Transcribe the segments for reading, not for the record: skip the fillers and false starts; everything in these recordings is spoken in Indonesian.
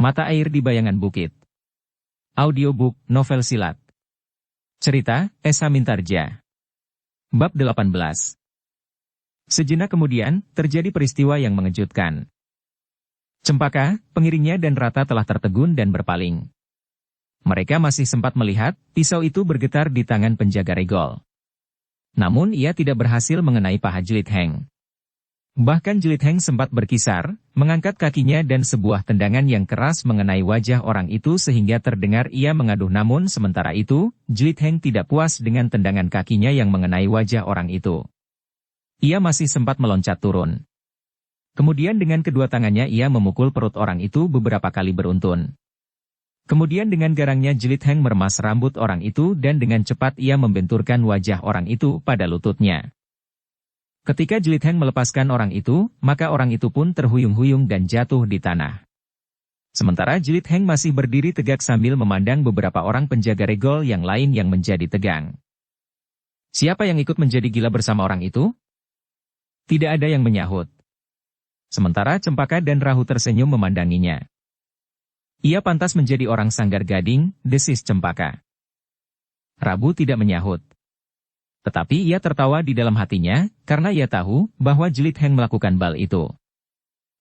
Mata air di bayangan bukit. Audiobook, novel silat. Cerita, Esa Mintarja. Bab 18. Sejenak kemudian, terjadi peristiwa yang mengejutkan. Cempaka, pengiringnya dan Rata telah tertegun dan berpaling. Mereka masih sempat melihat, pisau itu bergetar di tangan penjaga regol. Namun ia tidak berhasil mengenai paha Jelit Heng. Bahkan Jelit Heng sempat berkisar, mengangkat kakinya dan sebuah tendangan yang keras mengenai wajah orang itu sehingga terdengar ia mengaduh, namun sementara itu, Jelit Heng tidak puas dengan tendangan kakinya yang mengenai wajah orang itu. Ia masih sempat meloncat turun. Kemudian dengan kedua tangannya ia memukul perut orang itu beberapa kali beruntun. Kemudian dengan garangnya Jelit Heng meremas rambut orang itu dan dengan cepat ia membenturkan wajah orang itu pada lututnya. Ketika Jelit Heng melepaskan orang itu, maka orang itu pun terhuyung-huyung dan jatuh di tanah. Sementara Jelit Heng masih berdiri tegak sambil memandang beberapa orang penjaga regol yang lain yang menjadi tegang. Siapa yang ikut menjadi gila bersama orang itu? Tidak ada yang menyahut. Sementara Cempaka dan Rahu tersenyum memandanginya. Ia pantas menjadi orang Sanggar Gading, desis Cempaka. Rabu tidak menyahut. Tetapi ia tertawa di dalam hatinya, karena ia tahu bahwa Jelit Heng melakukan bal itu.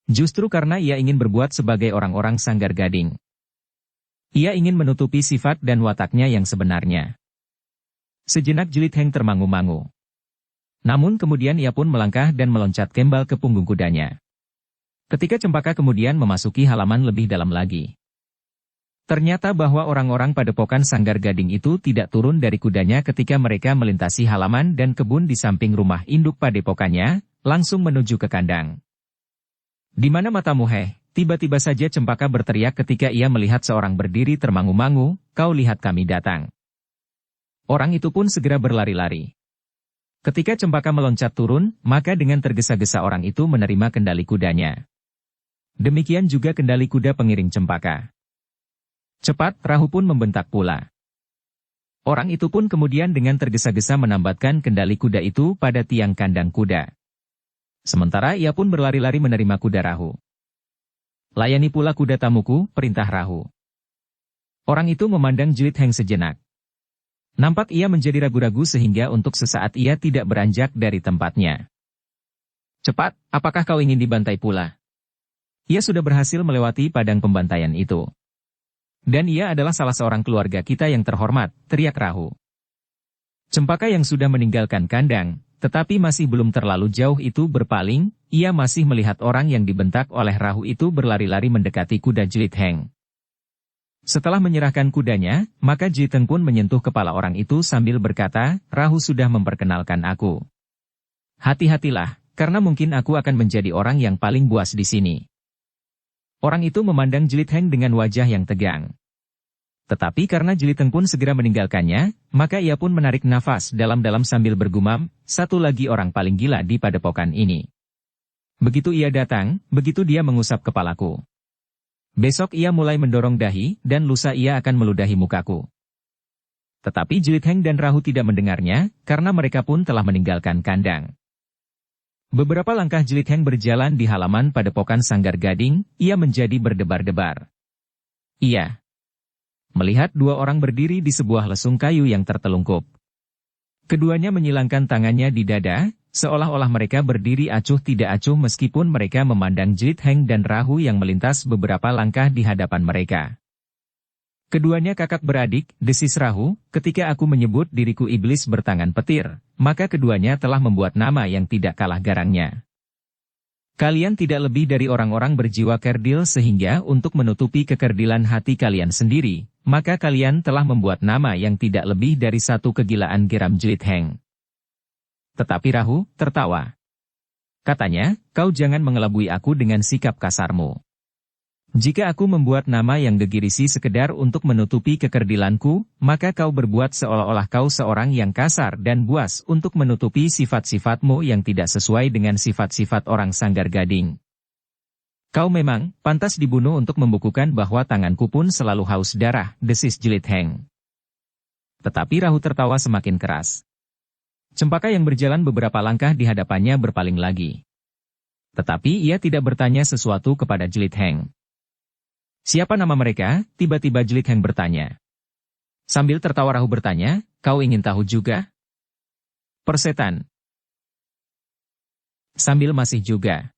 Justru karena ia ingin berbuat sebagai orang-orang Sanggar Gading. Ia ingin menutupi sifat dan wataknya yang sebenarnya. Sejenak Jelit Heng termangu-mangu. Namun kemudian ia pun melangkah dan meloncat kembal ke punggung kudanya. Ketika Cempaka kemudian memasuki halaman lebih dalam lagi. Ternyata bahwa orang-orang padepokan Sanggar Gading itu tidak turun dari kudanya ketika mereka melintasi halaman dan kebun di samping rumah induk padepokannya, langsung menuju ke kandang. Di mana matamu heh? Tiba-tiba saja Cempaka berteriak ketika ia melihat seorang berdiri termangu-mangu, kau lihat kami datang. Orang itu pun segera berlari-lari. Ketika Cempaka meloncat turun, maka dengan tergesa-gesa orang itu menerima kendali kudanya. Demikian juga kendali kuda pengiring Cempaka. Cepat, Rahu pun membentak pula. Orang itu pun kemudian dengan tergesa-gesa menambatkan kendali kuda itu pada tiang kandang kuda. Sementara ia pun berlari-lari menerima kuda Rahu. Layani pula kuda tamuku, perintah Rahu. Orang itu memandang Jelit Heng sejenak. Nampak ia menjadi ragu-ragu sehingga untuk sesaat ia tidak beranjak dari tempatnya. Cepat, apakah kau ingin dibantai pula? Ia sudah berhasil melewati padang pembantaian itu. Dan ia adalah salah seorang keluarga kita yang terhormat, teriak Rahu. Cempaka yang sudah meninggalkan kandang, tetapi masih belum terlalu jauh itu berpaling, ia masih melihat orang yang dibentak oleh Rahu itu berlari-lari mendekati kuda Jelit Heng. Setelah menyerahkan kudanya, maka Jelit Heng pun menyentuh kepala orang itu sambil berkata, Rahu sudah memperkenalkan aku. Hati-hatilah, karena mungkin aku akan menjadi orang yang paling buas di sini. Orang itu memandang Jelit Heng dengan wajah yang tegang. Tetapi karena Jelit Heng pun segera meninggalkannya, maka ia pun menarik nafas dalam-dalam sambil bergumam, satu lagi orang paling gila di padepokan ini. Begitu ia datang, begitu dia mengusap kepalaku. Besok ia mulai mendorong dahi, dan lusa ia akan meludahi mukaku. Tetapi Jelit Heng dan Rahu tidak mendengarnya, karena mereka pun telah meninggalkan kandang. Beberapa langkah Jelit Heng berjalan di halaman padepokan Sanggar Gading, ia menjadi berdebar-debar. Ia melihat dua orang berdiri di sebuah lesung kayu yang tertelungkup. Keduanya menyilangkan tangannya di dada, seolah-olah mereka berdiri acuh tidak acuh meskipun mereka memandang Jelit Heng dan Rahu yang melintas beberapa langkah di hadapan mereka. Keduanya kakak beradik, desis Rahu, ketika aku menyebut diriku iblis bertangan petir, maka keduanya telah membuat nama yang tidak kalah garangnya. Kalian tidak lebih dari orang-orang berjiwa kerdil sehingga untuk menutupi kekerdilan hati kalian sendiri, maka kalian telah membuat nama yang tidak lebih dari satu kegilaan geram Jelit Heng. Tetapi Rahu tertawa. Katanya, kau jangan mengelabui aku dengan sikap kasarmu. Jika aku membuat nama yang gegirisi sekedar untuk menutupi kekerdilanku, maka kau berbuat seolah-olah kau seorang yang kasar dan buas untuk menutupi sifat-sifatmu yang tidak sesuai dengan sifat-sifat orang Sanggar Gading. Kau memang pantas dibunuh untuk membukukan bahwa tanganku pun selalu haus darah, desis Jelit Heng. Tetapi Rahu tertawa semakin keras. Cempaka yang berjalan beberapa langkah di hadapannya berpaling lagi. Tetapi ia tidak bertanya sesuatu kepada Jelit Heng. Siapa nama mereka? Tiba-tiba Jelit Heng bertanya. Sambil tertawa Rahu bertanya, kau ingin tahu juga? Persetan. Sambil masih juga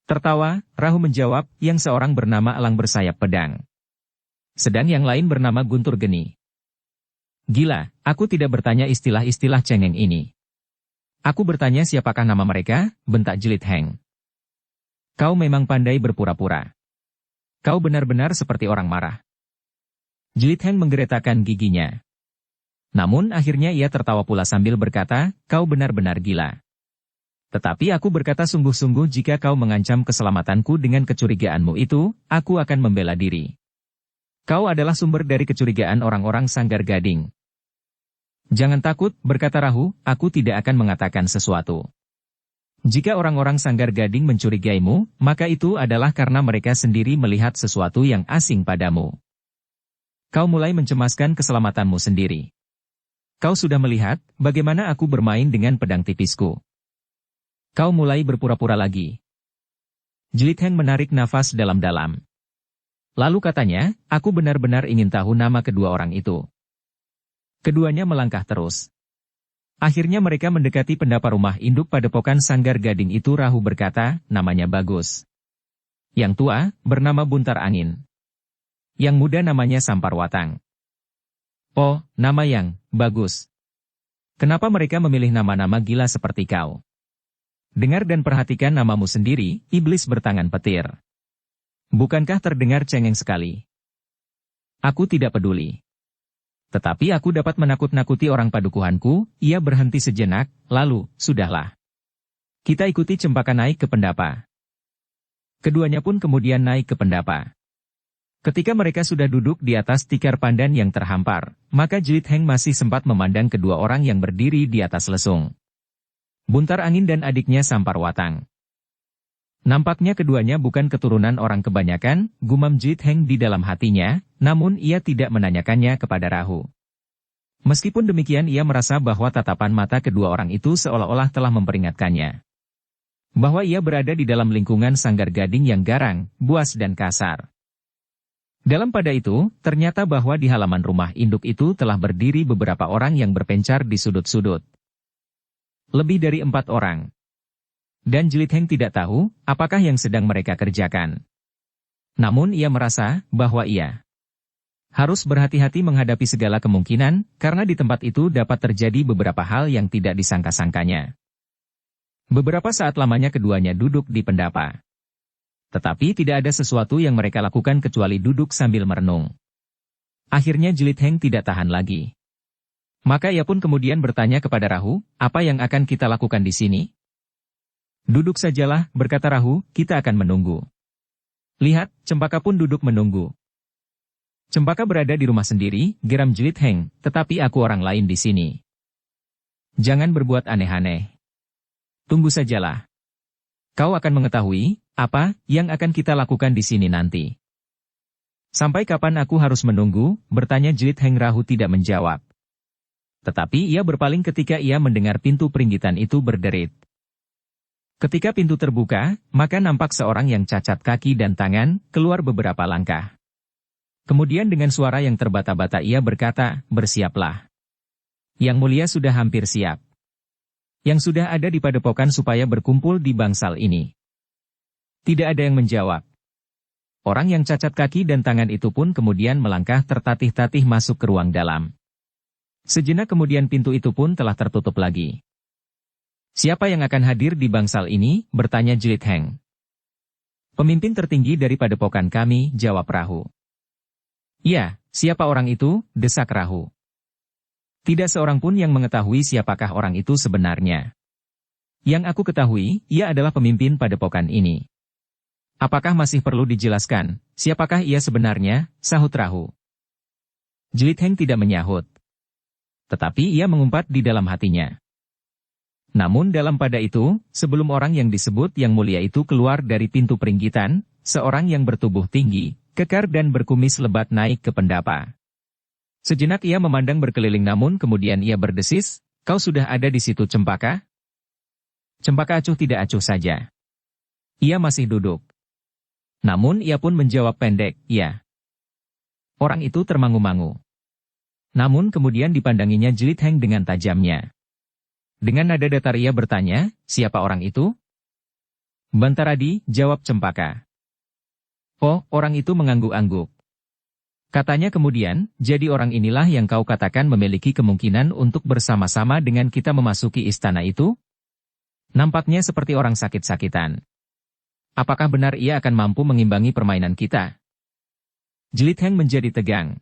tertawa, Rahu menjawab, yang seorang bernama Elang bersayap pedang. Sedang yang lain bernama Guntur Geni. Gila, aku tidak bertanya istilah-istilah cengeng ini. Aku bertanya siapakah nama mereka, bentak Jelit Heng. Kau memang pandai berpura-pura. Kau benar-benar seperti orang marah. Jelit Heng menggeretakkan giginya. Namun akhirnya ia tertawa pula sambil berkata, kau benar-benar gila. Tetapi aku berkata sungguh-sungguh jika kau mengancam keselamatanku dengan kecurigaanmu itu, aku akan membela diri. Kau adalah sumber dari kecurigaan orang-orang Sanggar Gading. Jangan takut, berkata Rahu, aku tidak akan mengatakan sesuatu. Jika orang-orang Sanggar Gading mencurigaimu, maka itu adalah karena mereka sendiri melihat sesuatu yang asing padamu. Kau mulai mencemaskan keselamatanmu sendiri. Kau sudah melihat bagaimana aku bermain dengan pedang tipisku. Kau mulai berpura-pura lagi. Jelit Heng menarik nafas dalam-dalam. Lalu katanya, aku benar-benar ingin tahu nama kedua orang itu. Keduanya melangkah terus. Akhirnya mereka mendekati pendapa rumah induk padepokan Sanggar Gading itu. Rahu berkata, namanya bagus. Yang tua, bernama Buntar Angin. Yang muda namanya Sampar Watang. Oh, nama yang bagus. Kenapa mereka memilih nama-nama gila seperti kau? Dengar dan perhatikan namamu sendiri, iblis bertangan petir. Bukankah terdengar cengeng sekali? Aku tidak peduli. Tetapi aku dapat menakut-nakuti orang padukuhanku. Ia berhenti sejenak, lalu, sudahlah. Kita ikuti Cempaka naik ke pendapa. Keduanya pun kemudian naik ke pendapa. Ketika mereka sudah duduk di atas tikar pandan yang terhampar, maka Jelit Heng masih sempat memandang kedua orang yang berdiri di atas lesung. Buntar Angin dan adiknya Sampar Watang. Nampaknya keduanya bukan keturunan orang kebanyakan, gumam Jelit Heng di dalam hatinya, namun ia tidak menanyakannya kepada Rahu. Meskipun demikian ia merasa bahwa tatapan mata kedua orang itu seolah-olah telah memperingatkannya. Bahwa ia berada di dalam lingkungan Sanggar Gading yang garang, buas dan kasar. Dalam pada itu, ternyata bahwa di halaman rumah induk itu telah berdiri beberapa orang yang berpencar di sudut-sudut. Lebih dari 4 orang. Dan Jelit Heng tidak tahu, apakah yang sedang mereka kerjakan. Namun ia merasa, bahwa ia harus berhati-hati menghadapi segala kemungkinan, karena di tempat itu dapat terjadi beberapa hal yang tidak disangka-sangkanya. Beberapa saat lamanya keduanya duduk di pendapa. Tetapi tidak ada sesuatu yang mereka lakukan kecuali duduk sambil merenung. Akhirnya Jelit Heng tidak tahan lagi. Maka ia pun kemudian bertanya kepada Rahu, apa yang akan kita lakukan di sini? Duduk sajalah, berkata Rahu, kita akan menunggu. Lihat, Cempaka pun duduk menunggu. Cempaka berada di rumah sendiri, geram Jelit Heng, tetapi aku orang lain di sini. Jangan berbuat aneh-aneh. Tunggu sajalah. Kau akan mengetahui, apa yang akan kita lakukan di sini nanti. Sampai kapan aku harus menunggu, bertanya Jelit Heng. Rahu tidak menjawab. Tetapi ia berpaling ketika ia mendengar pintu peringgitan itu berderit. Ketika pintu terbuka, maka nampak seorang yang cacat kaki dan tangan, keluar beberapa langkah. Kemudian dengan suara yang terbata-bata ia berkata, bersiaplah. Yang mulia sudah hampir siap. Yang sudah ada di padepokan supaya berkumpul di bangsal ini. Tidak ada yang menjawab. Orang yang cacat kaki dan tangan itu pun kemudian melangkah tertatih-tatih masuk ke ruang dalam. Sejenak kemudian pintu itu pun telah tertutup lagi. Siapa yang akan hadir di bangsal ini? Bertanya Jelit Heng. Pemimpin tertinggi dari padepokan kami, jawab Rahu. Ya, siapa orang itu? Desak Rahu. Tidak seorang pun yang mengetahui siapakah orang itu sebenarnya. Yang aku ketahui, ia adalah pemimpin padepokan ini. Apakah masih perlu dijelaskan, siapakah ia sebenarnya? Sahut Rahu. Jelit Heng tidak menyahut. Tetapi ia mengumpat di dalam hatinya. Namun dalam pada itu, sebelum orang yang disebut yang mulia itu keluar dari pintu peringgitan, seorang yang bertubuh tinggi, kekar dan berkumis lebat naik ke pendapa. Sejenak ia memandang berkeliling namun kemudian ia berdesis, kau sudah ada di situ Cempaka? Cempaka acuh tidak acuh saja. Ia masih duduk. Namun ia pun menjawab pendek, ya. Orang itu termangu-mangu. Namun kemudian dipandanginya Jelit Heng dengan tajamnya. Dengan nada datar ia bertanya, siapa orang itu? Bantaradi, jawab Cempaka. Oh, orang itu mengangguk-angguk. Katanya kemudian, jadi orang inilah yang kau katakan memiliki kemungkinan untuk bersama-sama dengan kita memasuki istana itu? Nampaknya seperti orang sakit-sakitan. Apakah benar ia akan mampu mengimbangi permainan kita? Jelit Heng menjadi tegang.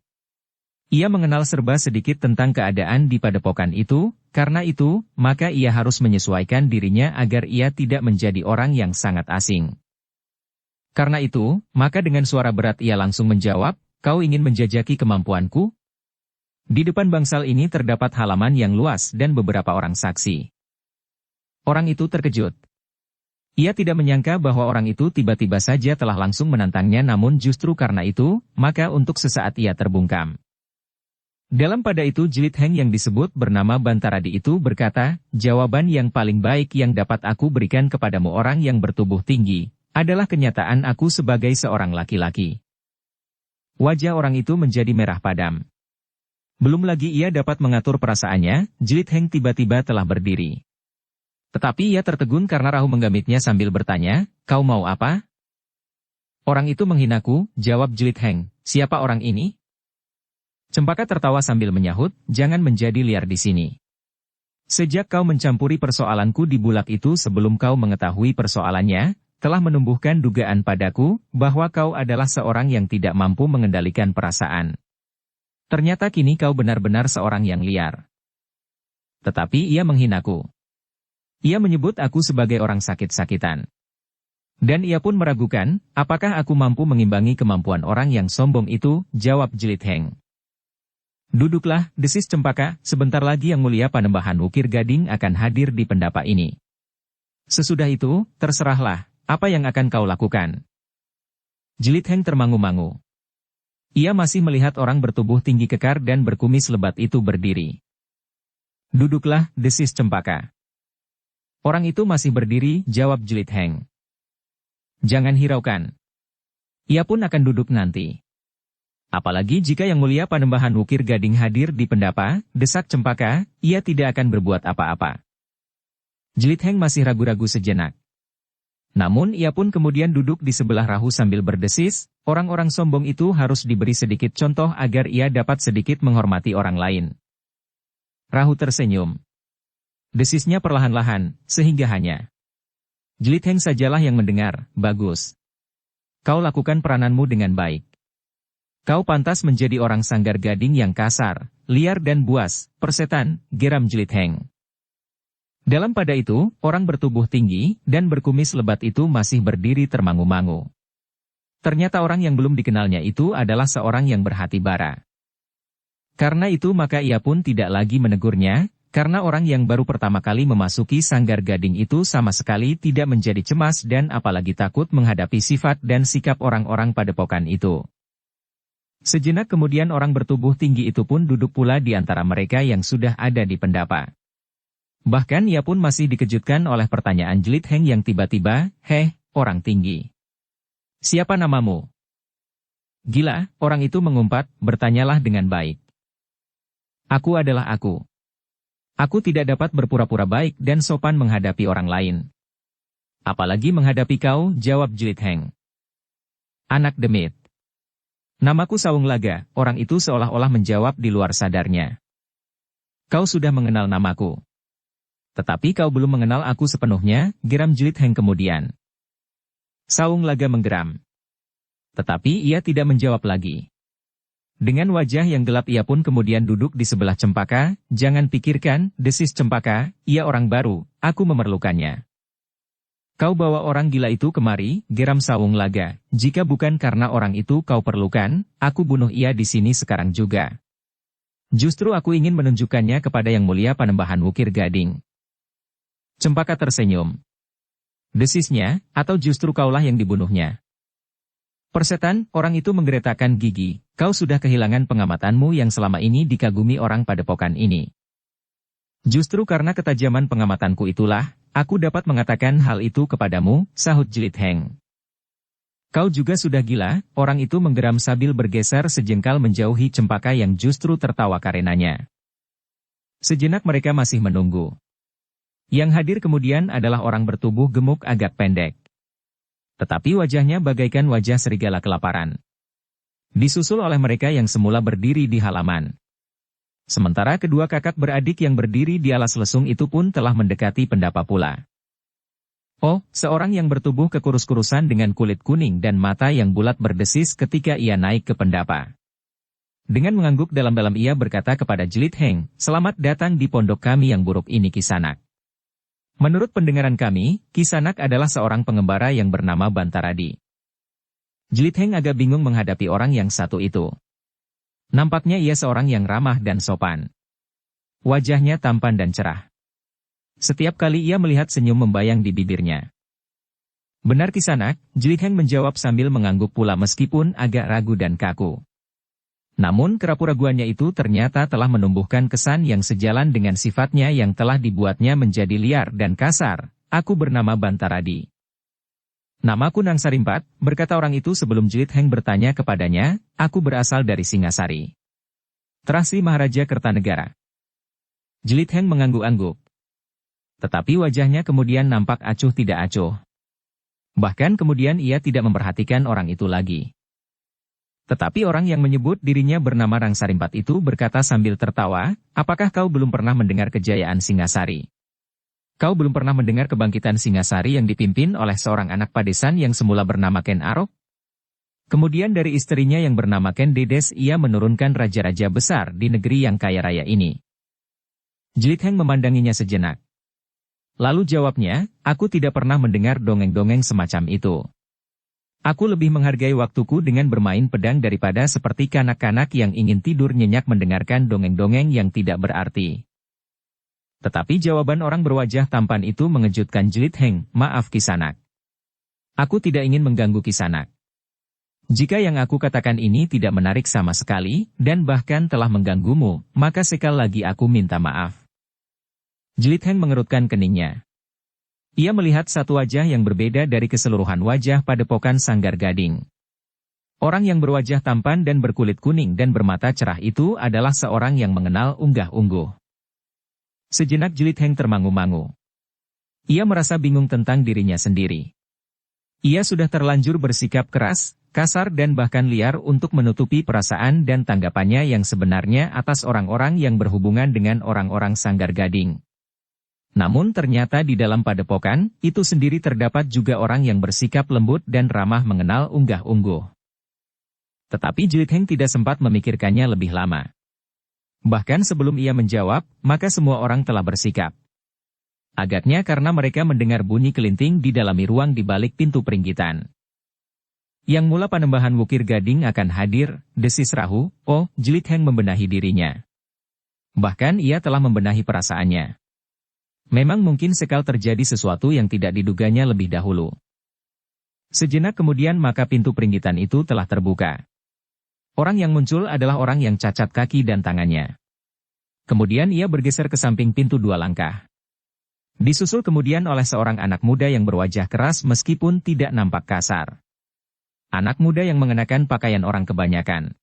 Ia mengenal serba sedikit tentang keadaan di padepokan itu, karena itu, maka ia harus menyesuaikan dirinya agar ia tidak menjadi orang yang sangat asing. Karena itu, maka dengan suara berat ia langsung menjawab, kau ingin menjajaki kemampuanku? Di depan bangsal ini terdapat halaman yang luas dan beberapa orang saksi. Orang itu terkejut. Ia tidak menyangka bahwa orang itu tiba-tiba saja telah langsung menantangnya, namun justru karena itu, maka untuk sesaat ia terbungkam. Dalam pada itu Jelit Heng yang disebut bernama Bantaradi itu berkata, jawaban yang paling baik yang dapat aku berikan kepadamu orang yang bertubuh tinggi, adalah kenyataan aku sebagai seorang laki-laki. Wajah orang itu menjadi merah padam. Belum lagi ia dapat mengatur perasaannya, Jelit Heng tiba-tiba telah berdiri. Tetapi ia tertegun karena Rahu menggamitnya sambil bertanya, kau mau apa? Orang itu menghinaku, jawab Jelit Heng, siapa orang ini? Cempaka tertawa sambil menyahut, jangan menjadi liar di sini. Sejak kau mencampuri persoalanku di bulak itu sebelum kau mengetahui persoalannya, telah menumbuhkan dugaan padaku, bahwa kau adalah seorang yang tidak mampu mengendalikan perasaan. Ternyata kini kau benar-benar seorang yang liar. Tetapi ia menghinaku. Ia menyebut aku sebagai orang sakit-sakitan. Dan ia pun meragukan, apakah aku mampu mengimbangi kemampuan orang yang sombong itu, jawab Jelit Heng. Duduklah, desis Cempaka, sebentar lagi Yang Mulia Panembahan Wukir Gading akan hadir di pendapa ini. Sesudah itu, terserahlah. Apa yang akan kau lakukan? Jelit Heng termangu-mangu. Ia masih melihat orang bertubuh tinggi kekar dan berkumis lebat itu berdiri. Duduklah, desis Cempaka. Orang itu masih berdiri, jawab Jelit Heng. Jangan hiraukan. Ia pun akan duduk nanti. Apalagi jika Yang Mulia Panembahan Wukir Gading hadir di pendapa, desak Cempaka, ia tidak akan berbuat apa-apa. Jelit Heng masih ragu-ragu sejenak. Namun ia pun kemudian duduk di sebelah Rahu sambil berdesis, orang-orang sombong itu harus diberi sedikit contoh agar ia dapat sedikit menghormati orang lain. Rahu tersenyum. Desisnya perlahan-lahan, sehingga hanya Jelit Heng sajalah yang mendengar, bagus. Kau lakukan perananmu dengan baik. Kau pantas menjadi orang Sanggar Gading yang kasar, liar dan buas, persetan, geram Jelit Heng. Dalam pada itu, orang bertubuh tinggi dan berkumis lebat itu masih berdiri termangu-mangu. Ternyata orang yang belum dikenalnya itu adalah seorang yang berhati bara. Karena itu maka ia pun tidak lagi menegurnya, karena orang yang baru pertama kali memasuki Sanggar Gading itu sama sekali tidak menjadi cemas dan apalagi takut menghadapi sifat dan sikap orang-orang padepokan itu. Sejenak kemudian orang bertubuh tinggi itu pun duduk pula di antara mereka yang sudah ada di pendapa. Bahkan ia pun masih dikejutkan oleh pertanyaan Jelit Heng yang tiba-tiba, heh, orang tinggi. Siapa namamu? Gila, orang itu mengumpat, bertanyalah dengan baik. Aku adalah aku. Aku tidak dapat berpura-pura baik dan sopan menghadapi orang lain. Apalagi menghadapi kau, jawab Jelit Heng. Anak demit. Namaku Saung Laga, orang itu seolah-olah menjawab di luar sadarnya. Kau sudah mengenal namaku. Tetapi kau belum mengenal aku sepenuhnya, geram Jelit Heng kemudian. Saung Laga menggeram. Tetapi ia tidak menjawab lagi. Dengan wajah yang gelap ia pun kemudian duduk di sebelah Cempaka, jangan pikirkan, desis Cempaka, ia orang baru, aku memerlukannya. Kau bawa orang gila itu kemari, geram Saung Laga, jika bukan karena orang itu kau perlukan, aku bunuh ia di sini sekarang juga. Justru aku ingin menunjukkannya kepada Yang Mulia Panembahan Wukir Gading. Cempaka tersenyum. Desisnya, atau justru kaulah yang dibunuhnya? Persetan, orang itu menggeretakkan gigi, kau sudah kehilangan pengamatanmu yang selama ini dikagumi orang padepokan ini. Justru karena ketajaman pengamatanku itulah, aku dapat mengatakan hal itu kepadamu, sahut Jelit Heng. Kau juga sudah gila, orang itu menggeram sambil bergeser sejengkal menjauhi Cempaka yang justru tertawa karenanya. Sejenak mereka masih menunggu. Yang hadir kemudian adalah orang bertubuh gemuk agak pendek. Tetapi wajahnya bagaikan wajah serigala kelaparan. Disusul oleh mereka yang semula berdiri di halaman. Sementara kedua kakak beradik yang berdiri di alas lesung itu pun telah mendekati pendapa pula. Oh, seorang yang bertubuh kekurus-kurusan dengan kulit kuning dan mata yang bulat berdesis ketika ia naik ke pendapa. Dengan mengangguk dalam-dalam ia berkata kepada Jelit Heng, "Selamat datang di pondok kami yang buruk ini Kisanak. Menurut pendengaran kami, Kisanak adalah seorang pengembara yang bernama Bantaradi." Jelit Heng agak bingung menghadapi orang yang satu itu. Nampaknya ia seorang yang ramah dan sopan. Wajahnya tampan dan cerah. Setiap kali ia melihat senyum membayang di bibirnya. "Benar Kisanak," Jelit Heng menjawab sambil mengangguk pula meskipun agak ragu dan kaku. Namun keraguan-raguannya itu ternyata telah menumbuhkan kesan yang sejalan dengan sifatnya yang telah dibuatnya menjadi liar dan kasar. "Aku bernama Bantaradi." "Namaku Nang Sarimpat," berkata orang itu sebelum Jelit Heng bertanya kepadanya, "Aku berasal dari Singasari. Terasi Maharaja Kertanegara." Jelit Heng mengangguk-angguk. Tetapi wajahnya kemudian nampak acuh tidak acuh. Bahkan kemudian ia tidak memperhatikan orang itu lagi. Tetapi orang yang menyebut dirinya bernama Nang Sarimpat itu berkata sambil tertawa, "Apakah kau belum pernah mendengar kejayaan Singasari? Kau belum pernah mendengar kebangkitan Singasari yang dipimpin oleh seorang anak padesan yang semula bernama Ken Arok? Kemudian dari istrinya yang bernama Ken Dedes ia menurunkan raja-raja besar di negeri yang kaya raya ini." Jelit Heng memandanginya sejenak. Lalu jawabnya, "Aku tidak pernah mendengar dongeng-dongeng semacam itu. Aku lebih menghargai waktuku dengan bermain pedang daripada seperti kanak-kanak yang ingin tidur nyenyak mendengarkan dongeng-dongeng yang tidak berarti." Tetapi jawaban orang berwajah tampan itu mengejutkan Jelit Heng. "Maaf Kisanak. Aku tidak ingin mengganggu Kisanak. Jika yang aku katakan ini tidak menarik sama sekali, dan bahkan telah mengganggumu, maka sekali lagi aku minta maaf." Jelit Heng mengerutkan keningnya. Ia melihat satu wajah yang berbeda dari keseluruhan wajah padepokan Sanggar Gading. Orang yang berwajah tampan dan berkulit kuning dan bermata cerah itu adalah seorang yang mengenal unggah-ungguh. Sejenak Jelit Heng termangu-mangu. Ia merasa bingung tentang dirinya sendiri. Ia sudah terlanjur bersikap keras, kasar dan bahkan liar untuk menutupi perasaan dan tanggapannya yang sebenarnya atas orang-orang yang berhubungan dengan orang-orang Sanggar Gading. Namun ternyata di dalam padepokan, itu sendiri terdapat juga orang yang bersikap lembut dan ramah mengenal unggah-ungguh. Tetapi Jelit Heng tidak sempat memikirkannya lebih lama. Bahkan sebelum ia menjawab, maka semua orang telah bersikap. Agaknya karena mereka mendengar bunyi kelinting di dalam ruang di balik pintu peringgitan. Yang mula Panembahan Wukir Gading akan hadir, desis Rahu. Oh, Jelit Heng membenahi dirinya. Bahkan ia telah membenahi perasaannya. Memang mungkin sekal terjadi sesuatu yang tidak diduganya lebih dahulu. Sejenak kemudian maka pintu peringgitan itu telah terbuka. Orang yang muncul adalah orang yang cacat kaki dan tangannya. Kemudian ia bergeser ke samping pintu 2 langkah. Disusul kemudian oleh seorang anak muda yang berwajah keras meskipun tidak nampak kasar. Anak muda yang mengenakan pakaian orang kebanyakan.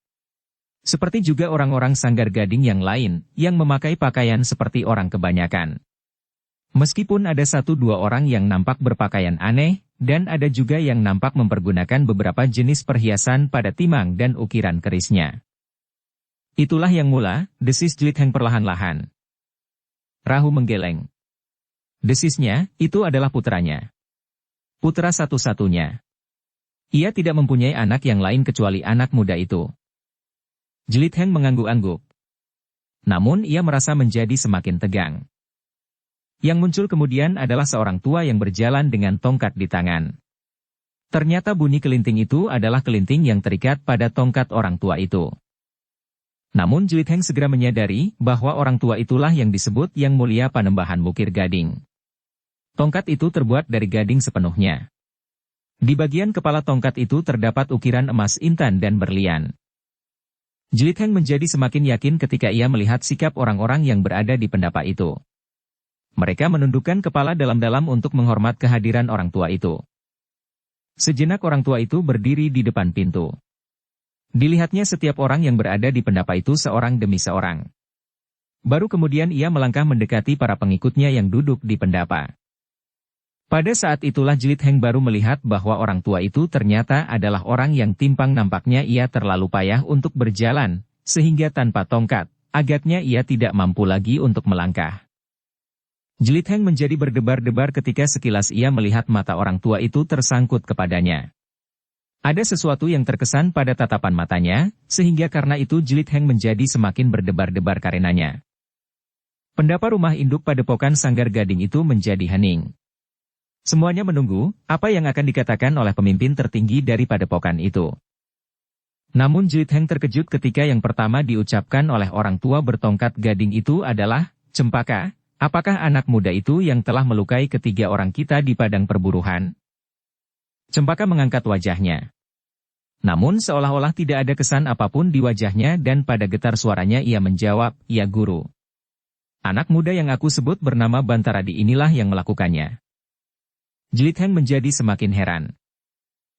Seperti juga orang-orang Sanggar Gading yang lain, yang memakai pakaian seperti orang kebanyakan. Meskipun ada 1-2 orang yang nampak berpakaian aneh, dan ada juga yang nampak mempergunakan beberapa jenis perhiasan pada timang dan ukiran kerisnya. Itulah yang mula, desis Jelit Heng perlahan-lahan. Rahu menggeleng. Desisnya, itu adalah putranya. Putra satu-satunya. Ia tidak mempunyai anak yang lain kecuali anak muda itu. Jelit Heng mengangguk-angguk. Namun ia merasa menjadi semakin tegang. Yang muncul kemudian adalah seorang tua yang berjalan dengan tongkat di tangan. Ternyata bunyi kelinting itu adalah kelinting yang terikat pada tongkat orang tua itu. Namun Jelit Heng segera menyadari bahwa orang tua itulah yang disebut Yang Mulia Panembahan Wukir Gading. Tongkat itu terbuat dari gading sepenuhnya. Di bagian kepala tongkat itu terdapat ukiran emas intan dan berlian. Jelit Heng menjadi semakin yakin ketika ia melihat sikap orang-orang yang berada di pendapa itu. Mereka menundukkan kepala dalam-dalam untuk menghormat kehadiran orang tua itu. Sejenak orang tua itu berdiri di depan pintu. Dilihatnya setiap orang yang berada di pendapa itu seorang demi seorang. Baru kemudian ia melangkah mendekati para pengikutnya yang duduk di pendapa. Pada saat itulah Jlit Heng baru melihat bahwa orang tua itu ternyata adalah orang yang timpang, nampaknya ia terlalu payah untuk berjalan, sehingga tanpa tongkat, agaknya ia tidak mampu lagi untuk melangkah. Jlit Heng menjadi berdebar-debar ketika sekilas ia melihat mata orang tua itu tersangkut kepadanya. Ada sesuatu yang terkesan pada tatapan matanya, sehingga karena itu Jlit Heng menjadi semakin berdebar-debar karenanya. Pendapa rumah induk Padepokan Sanggar Gading itu menjadi hening. Semuanya menunggu apa yang akan dikatakan oleh pemimpin tertinggi dari padepokan itu. Namun Jlit Heng terkejut ketika yang pertama diucapkan oleh orang tua bertongkat gading itu adalah, "Cempaka, apakah anak muda itu yang telah melukai ketiga orang kita di padang perburuhan?" Cempaka mengangkat wajahnya. Namun seolah-olah tidak ada kesan apapun di wajahnya dan pada getar suaranya ia menjawab, "Ya guru. Anak muda yang aku sebut bernama Bantaradi inilah yang melakukannya." Jlit Heng menjadi semakin heran.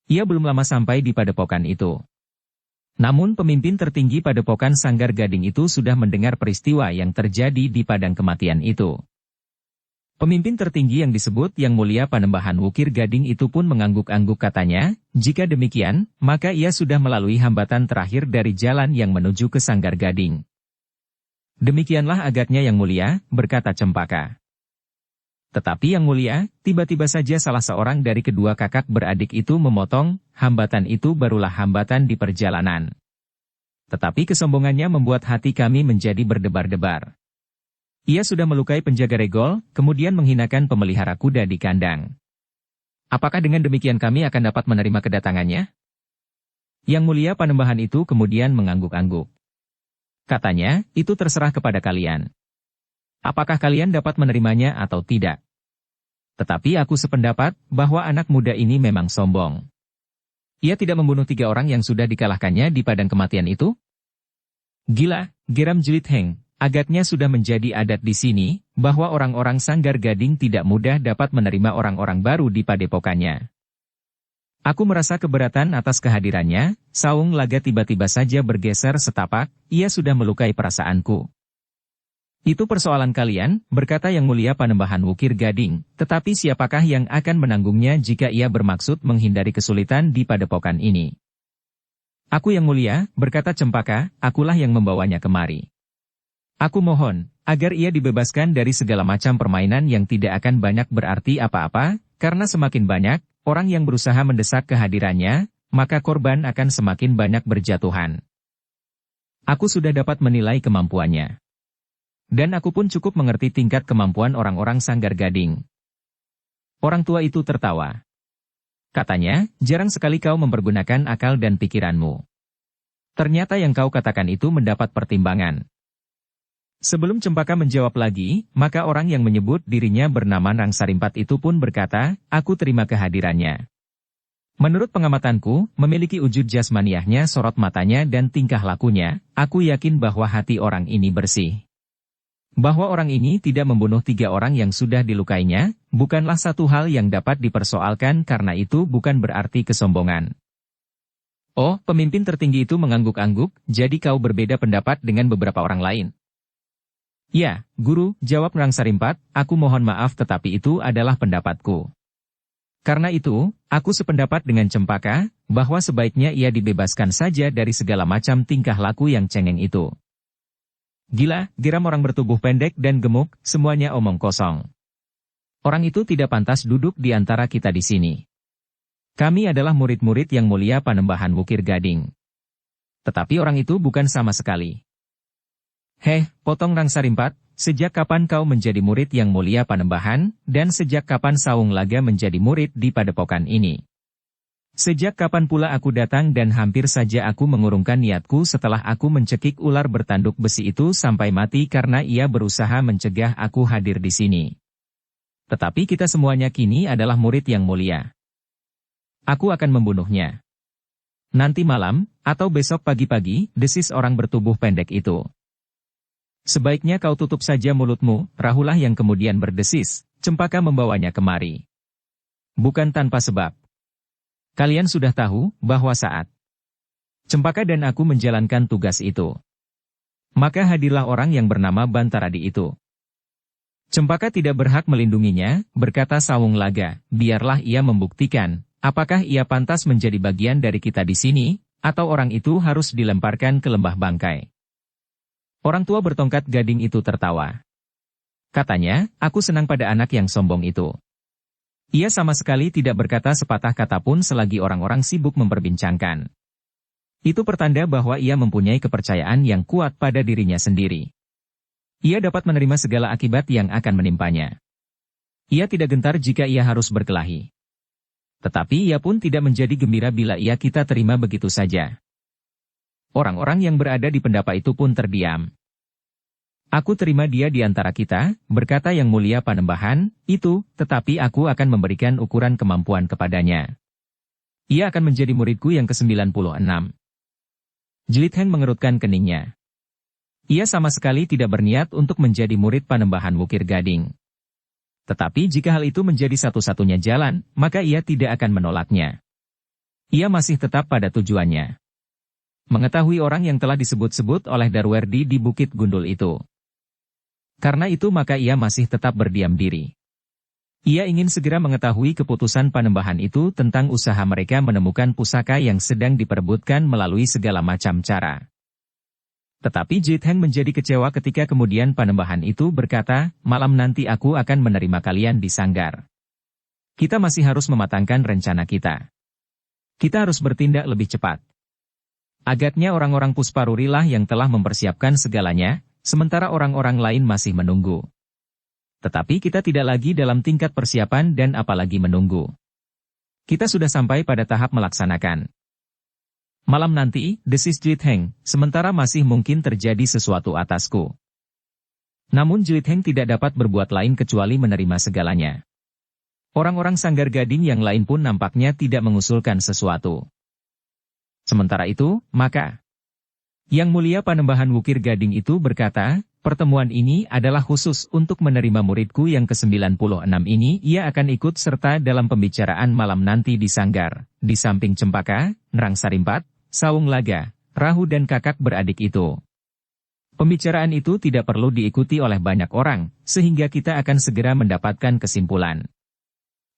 Ia belum lama sampai di padepokan itu. Namun pemimpin tertinggi padepokan Sanggar Gading itu sudah mendengar peristiwa yang terjadi di padang kematian itu. Pemimpin tertinggi yang disebut Yang Mulia Panembahan Wukir Gading itu pun mengangguk-angguk, katanya, "Jika demikian, maka ia sudah melalui hambatan terakhir dari jalan yang menuju ke Sanggar Gading." "Demikianlah agaknya Yang Mulia," berkata Cempaka. Tetapi Yang Mulia, tiba-tiba saja salah seorang dari kedua kakak beradik itu memotong, "Hambatan itu barulah hambatan di perjalanan. Tetapi kesombongannya membuat hati kami menjadi berdebar-debar. Ia sudah melukai penjaga regol, kemudian menghinakan pemelihara kuda di kandang. Apakah dengan demikian kami akan dapat menerima kedatangannya?" Yang Mulia Panembahan itu kemudian mengangguk-angguk. Katanya, "Itu terserah kepada kalian. Apakah kalian dapat menerimanya atau tidak? Tetapi aku sependapat bahwa anak muda ini memang sombong. Ia tidak membunuh 3 orang yang sudah dikalahkannya di padang kematian itu?" "Gila," geram Jlit Heng, "agaknya sudah menjadi adat di sini, bahwa orang-orang Sanggar Gading tidak mudah dapat menerima orang-orang baru di padepokannya. Aku merasa keberatan atas kehadirannya." Saung Laga tiba-tiba saja bergeser setapak, "Ia sudah melukai perasaanku." "Itu persoalan kalian," berkata Yang Mulia Panembahan Wukir Gading, "tetapi siapakah yang akan menanggungnya jika ia bermaksud menghindari kesulitan di padepokan ini?" "Aku Yang Mulia," berkata Cempaka, "akulah yang membawanya kemari. Aku mohon, agar ia dibebaskan dari segala macam permainan yang tidak akan banyak berarti apa-apa, karena semakin banyak orang yang berusaha mendesak kehadirannya, maka korban akan semakin banyak berjatuhan. Aku sudah dapat menilai kemampuannya. Dan aku pun cukup mengerti tingkat kemampuan orang-orang Sanggar Gading." Orang tua itu tertawa. Katanya, "Jarang sekali kau mempergunakan akal dan pikiranmu. Ternyata yang kau katakan itu mendapat pertimbangan." Sebelum Cempaka menjawab lagi, maka orang yang menyebut dirinya bernama Nang Sarimpat itu pun berkata, "Aku terima kehadirannya. Menurut pengamatanku, memiliki wujud jasmaniahnya, sorot matanya dan tingkah lakunya, aku yakin bahwa hati orang ini bersih. Bahwa orang ini tidak membunuh 3 orang yang sudah dilukainya, bukanlah satu hal yang dapat dipersoalkan, karena itu bukan berarti kesombongan." "Oh," pemimpin tertinggi itu mengangguk-angguk, "jadi kau berbeda pendapat dengan beberapa orang lain?" "Ya, Guru," jawab Nang Sarimpat, "aku mohon maaf tetapi itu adalah pendapatku. Karena itu, aku sependapat dengan Cempaka, bahwa sebaiknya ia dibebaskan saja dari segala macam tingkah laku yang cengeng itu." "Gila," geram orang bertubuh pendek dan gemuk, "semuanya omong kosong. Orang itu tidak pantas duduk di antara kita di sini. Kami adalah murid-murid Yang Mulia Panembahan Wukir Gading. Tetapi orang itu bukan sama sekali." "Heh," potong Nang Sarimpat, "sejak kapan kau menjadi murid Yang Mulia Panembahan, dan sejak kapan Saung Laga menjadi murid di padepokan ini? Sejak kapan pula aku datang dan hampir saja aku mengurungkan niatku setelah aku mencekik ular bertanduk besi itu sampai mati karena ia berusaha mencegah aku hadir di sini. Tetapi kita semuanya kini adalah murid Yang Mulia. Aku akan membunuhnya. Nanti malam, atau besok pagi-pagi," desis orang bertubuh pendek itu. "Sebaiknya kau tutup saja mulutmu," Rahulah yang kemudian berdesis, "Cempaka membawanya kemari. Bukan tanpa sebab. Kalian sudah tahu bahwa saat Cempaka dan aku menjalankan tugas itu, maka hadirlah orang yang bernama Bantaradi itu. Cempaka tidak berhak melindunginya, berkata Sawung Laga, biarlah ia membuktikan, apakah ia pantas menjadi bagian dari kita di sini, atau orang itu harus dilemparkan ke lembah bangkai. Orang tua bertongkat gading itu tertawa. Katanya, aku senang pada anak yang sombong itu. Ia sama sekali tidak berkata sepatah kata pun selagi orang-orang sibuk memperbincangkan. Itu pertanda bahwa ia mempunyai kepercayaan yang kuat pada dirinya sendiri. Ia dapat menerima segala akibat yang akan menimpanya. Ia tidak gentar jika ia harus berkelahi. Tetapi ia pun tidak menjadi gembira bila ia kita terima begitu saja. Orang-orang yang berada di pendapa itu pun terdiam. Aku terima dia di antara kita, berkata Yang Mulia Panembahan, itu, tetapi aku akan memberikan ukuran kemampuan kepadanya. Ia akan menjadi muridku yang ke-96. Jelit Heng mengerutkan keningnya. Ia sama sekali tidak berniat untuk menjadi murid Panembahan Wukir Gading. Tetapi jika hal itu menjadi satu-satunya jalan, maka ia tidak akan menolaknya. Ia masih tetap pada tujuannya. Mengetahui orang yang telah disebut-sebut oleh Darwerdi di Bukit Gundul itu. Karena itu maka ia masih tetap berdiam diri. Ia ingin segera mengetahui keputusan Panembahan itu tentang usaha mereka menemukan pusaka yang sedang diperebutkan melalui segala macam cara. Tetapi Jelit Heng menjadi kecewa ketika kemudian Panembahan itu berkata, malam nanti aku akan menerima kalian di sanggar. Kita masih harus mematangkan rencana kita. Kita harus bertindak lebih cepat. Agaknya orang-orang Pusparuri lah yang telah mempersiapkan segalanya, sementara orang-orang lain masih menunggu. Tetapi kita tidak lagi dalam tingkat persiapan dan apalagi menunggu. Kita sudah sampai pada tahap melaksanakan. Malam nanti, desis Jelit Heng, sementara masih mungkin terjadi sesuatu atasku. Namun Jelit Heng tidak dapat berbuat lain kecuali menerima segalanya. Orang-orang Sanggar Gading yang lain pun nampaknya tidak mengusulkan sesuatu. Sementara itu, maka Yang Mulia Panembahan Wukir Gading itu berkata, pertemuan ini adalah khusus untuk menerima muridku yang ke-96 ini. Ia akan ikut serta dalam pembicaraan malam nanti di sanggar, di samping Cempaka, Nerang Sarimpat, Sawung Laga, Rahu dan kakak beradik itu. Pembicaraan itu tidak perlu diikuti oleh banyak orang, sehingga kita akan segera mendapatkan kesimpulan.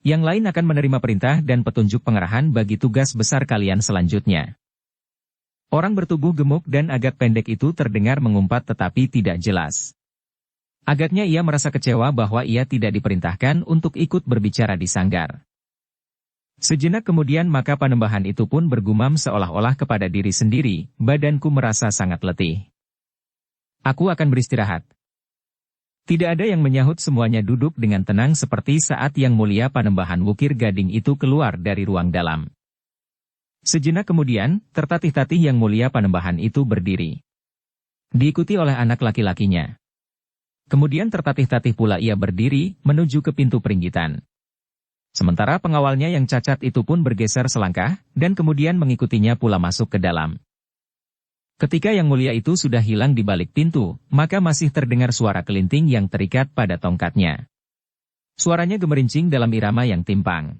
Yang lain akan menerima perintah dan petunjuk pengarahan bagi tugas besar kalian selanjutnya. Orang bertubuh gemuk dan agak pendek itu terdengar mengumpat tetapi tidak jelas. Agaknya ia merasa kecewa bahwa ia tidak diperintahkan untuk ikut berbicara di sanggar. Sejenak kemudian maka Panembahan itu pun bergumam seolah-olah kepada diri sendiri, badanku merasa sangat letih. Aku akan beristirahat. Tidak ada yang menyahut, semuanya duduk dengan tenang seperti saat Yang Mulia Panembahan Wukir Gading itu keluar dari ruang dalam. Sejenak kemudian, tertatih-tatih Yang Mulia Panembahan itu berdiri. Diikuti oleh anak laki-lakinya. Kemudian tertatih-tatih pula ia berdiri, menuju ke pintu peringgitan. Sementara pengawalnya yang cacat itu pun bergeser selangkah, dan kemudian mengikutinya pula masuk ke dalam. Ketika Yang Mulia itu sudah hilang di balik pintu, maka masih terdengar suara kelinting yang terikat pada tongkatnya. Suaranya gemerincing dalam irama yang timpang.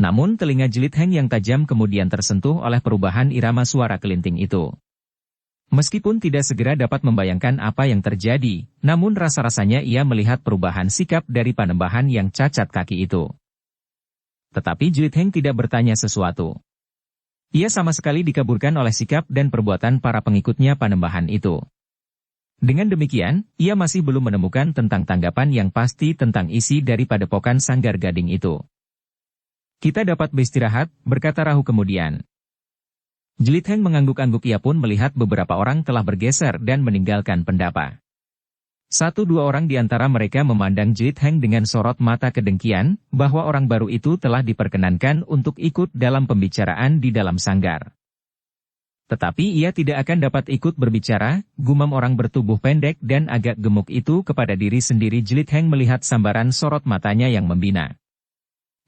Namun telinga Jelit Heng yang tajam kemudian tersentuh oleh perubahan irama suara kelinting itu. Meskipun tidak segera dapat membayangkan apa yang terjadi, namun rasa-rasanya ia melihat perubahan sikap dari Panembahan yang cacat kaki itu. Tetapi Jelit Heng tidak bertanya sesuatu. Ia sama sekali dikaburkan oleh sikap dan perbuatan para pengikutnya Panembahan itu. Dengan demikian, ia masih belum menemukan tentang tanggapan yang pasti tentang isi dari padepokan Sanggar Gading itu. Kita dapat beristirahat, berkata Rahu kemudian. Jelit Heng mengangguk-angguk, ia pun melihat beberapa orang telah bergeser dan meninggalkan pendapa. Satu dua orang di antara mereka memandang Jelit Heng dengan sorot mata kedengkian, bahwa orang baru itu telah diperkenankan untuk ikut dalam pembicaraan di dalam sanggar. Tetapi ia tidak akan dapat ikut berbicara, gumam orang bertubuh pendek dan agak gemuk itu kepada diri sendiri. Jelit Heng melihat sambaran sorot matanya yang membina.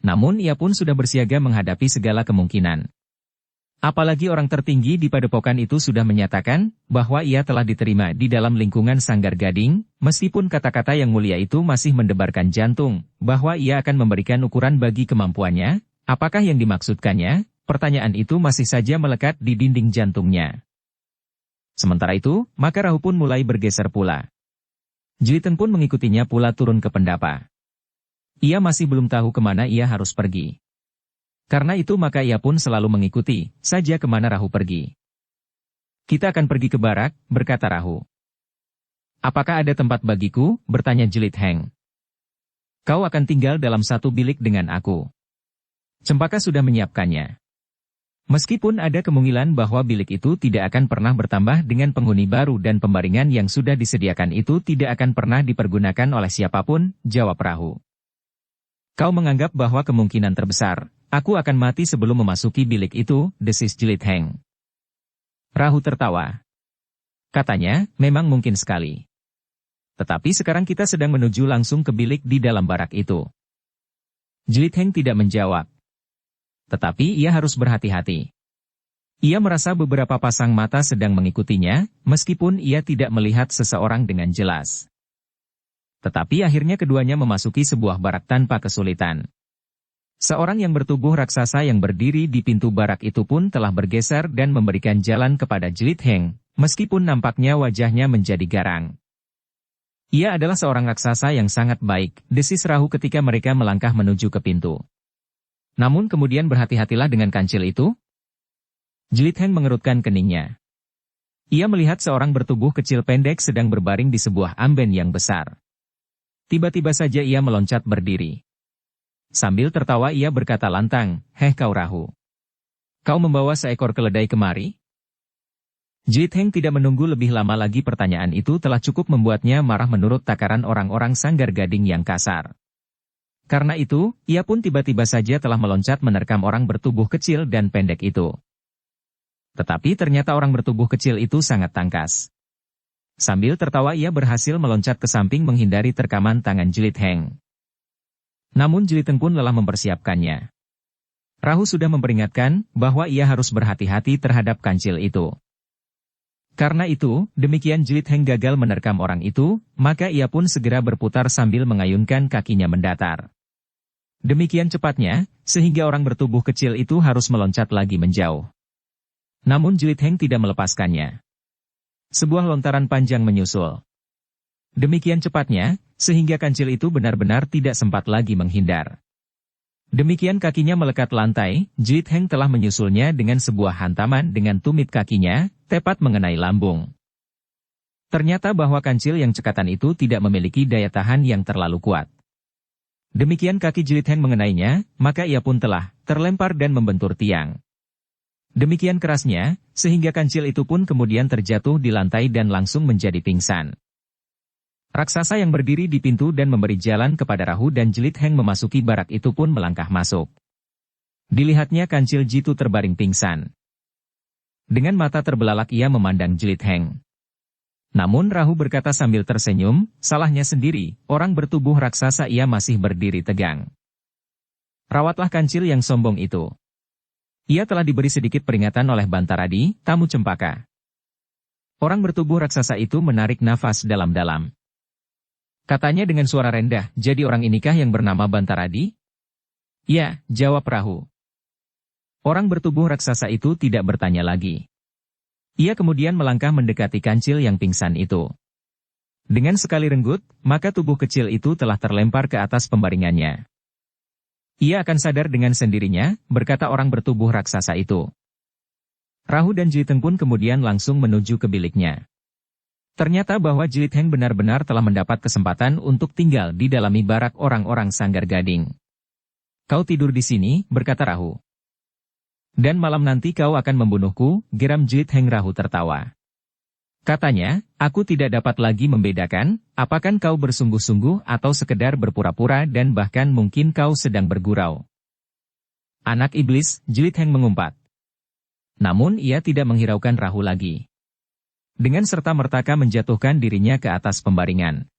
Namun ia pun sudah bersiaga menghadapi segala kemungkinan. Apalagi orang tertinggi di padepokan itu sudah menyatakan bahwa ia telah diterima di dalam lingkungan Sanggar Gading, meskipun kata-kata Yang Mulia itu masih mendebarkan jantung, bahwa ia akan memberikan ukuran bagi kemampuannya, Apakah yang dimaksudkannya? Pertanyaan itu masih saja melekat di dinding jantungnya. Sementara itu, maka Rahu pun mulai bergeser pula. Jiliteng pun mengikutinya pula turun ke pendapa. Ia masih belum tahu kemana ia harus pergi. Karena itu maka ia pun selalu mengikuti saja kemana Rahu pergi. Kita akan pergi ke barak, berkata Rahu. Apakah ada tempat bagiku? Bertanya Jilitheng. Kau akan tinggal dalam satu bilik dengan aku. Cempaka sudah menyiapkannya. Meskipun ada kemungkinan bahwa bilik itu tidak akan pernah bertambah dengan penghuni baru dan pembaringan yang sudah disediakan itu tidak akan pernah dipergunakan oleh siapapun, jawab Rahu. Kau menganggap bahwa kemungkinan terbesar, aku akan mati sebelum memasuki bilik itu, desis Jilitheng. Rahu tertawa. Katanya, memang mungkin sekali. Tetapi sekarang kita sedang menuju langsung ke bilik di dalam barak itu. Jilitheng tidak menjawab. Tetapi ia harus berhati-hati. Ia merasa beberapa pasang mata sedang mengikutinya, meskipun ia tidak melihat seseorang dengan jelas. Tetapi akhirnya keduanya memasuki sebuah barak tanpa kesulitan. Seorang yang bertubuh raksasa yang berdiri di pintu barak itu pun telah bergeser dan memberikan jalan kepada Jilitheng, meskipun nampaknya wajahnya menjadi garang. Ia adalah seorang raksasa yang sangat baik, desis Rahu ketika mereka melangkah menuju ke pintu. Namun kemudian berhati-hatilah dengan kancil itu. Jilitheng mengerutkan keningnya. Ia melihat seorang bertubuh kecil pendek sedang berbaring di sebuah amben yang besar. Tiba-tiba saja ia meloncat berdiri. Sambil tertawa ia berkata lantang, "Heh kau Rahu. Kau membawa seekor keledai kemari?" Jilitheng tidak menunggu lebih lama lagi, pertanyaan itu telah cukup membuatnya marah menurut takaran orang-orang Sanggar Gading yang kasar. Karena itu, ia pun tiba-tiba saja telah meloncat menerkam orang bertubuh kecil dan pendek itu. Tetapi ternyata orang bertubuh kecil itu sangat tangkas. Sambil tertawa ia berhasil meloncat ke samping menghindari terkaman tangan Jilitheng. Namun Jilitheng pun lelah mempersiapkannya. Rahu sudah memperingatkan bahwa ia harus berhati-hati terhadap kancil itu. Karena itu, demikian Jilitheng gagal menerkam orang itu, maka ia pun segera berputar sambil mengayunkan kakinya mendatar. Demikian cepatnya, sehingga orang bertubuh kecil itu harus meloncat lagi menjauh. Namun Jilitheng tidak melepaskannya. Sebuah lontaran panjang menyusul. Demikian cepatnya, sehingga kancil itu benar-benar tidak sempat lagi menghindar. Demikian kakinya melekat lantai, Jilitheng telah menyusulnya dengan sebuah hantaman dengan tumit kakinya, tepat mengenai lambung. Ternyata bahwa kancil yang cekatan itu tidak memiliki daya tahan yang terlalu kuat. Demikian kaki Jilitheng mengenainya, maka ia pun telah terlempar dan membentur tiang. Demikian kerasnya, sehingga kancil itu pun kemudian terjatuh di lantai dan langsung menjadi pingsan. Raksasa yang berdiri di pintu dan memberi jalan kepada Rahu dan Jilitheng memasuki barak itu pun melangkah masuk. Dilihatnya kancil jitu terbaring pingsan. Dengan mata terbelalak ia memandang Jilitheng. Namun Rahu berkata sambil tersenyum, salahnya sendiri, orang bertubuh raksasa ia masih berdiri tegang. Rawatlah kancil yang sombong itu. Ia telah diberi sedikit peringatan oleh Bantaradi, tamu Cempaka. Orang bertubuh raksasa itu menarik nafas dalam-dalam. Katanya dengan suara rendah, jadi orang inikah yang bernama Bantaradi? Ya, jawab Rahu. Orang bertubuh raksasa itu tidak bertanya lagi. Ia kemudian melangkah mendekati kancil yang pingsan itu. Dengan sekali renggut, maka tubuh kecil itu telah terlempar ke atas pembaringannya. Ia akan sadar dengan sendirinya, berkata orang bertubuh raksasa itu. Rahu dan Jilitheng pun kemudian langsung menuju ke biliknya. Ternyata bahwa Jilitheng benar-benar telah mendapat kesempatan untuk tinggal di dalam barak orang-orang Sanggar Gading. Kau tidur di sini, berkata Rahu. Dan malam nanti kau akan membunuhku, geram Jilitheng. Rahu tertawa. Katanya, aku tidak dapat lagi membedakan, apakah kau bersungguh-sungguh atau sekedar berpura-pura dan bahkan mungkin kau sedang bergurau. Anak iblis, Jilitheng mengumpat. Namun ia tidak menghiraukan Rahu lagi. Dengan serta-merta menjatuhkan dirinya ke atas pembaringan.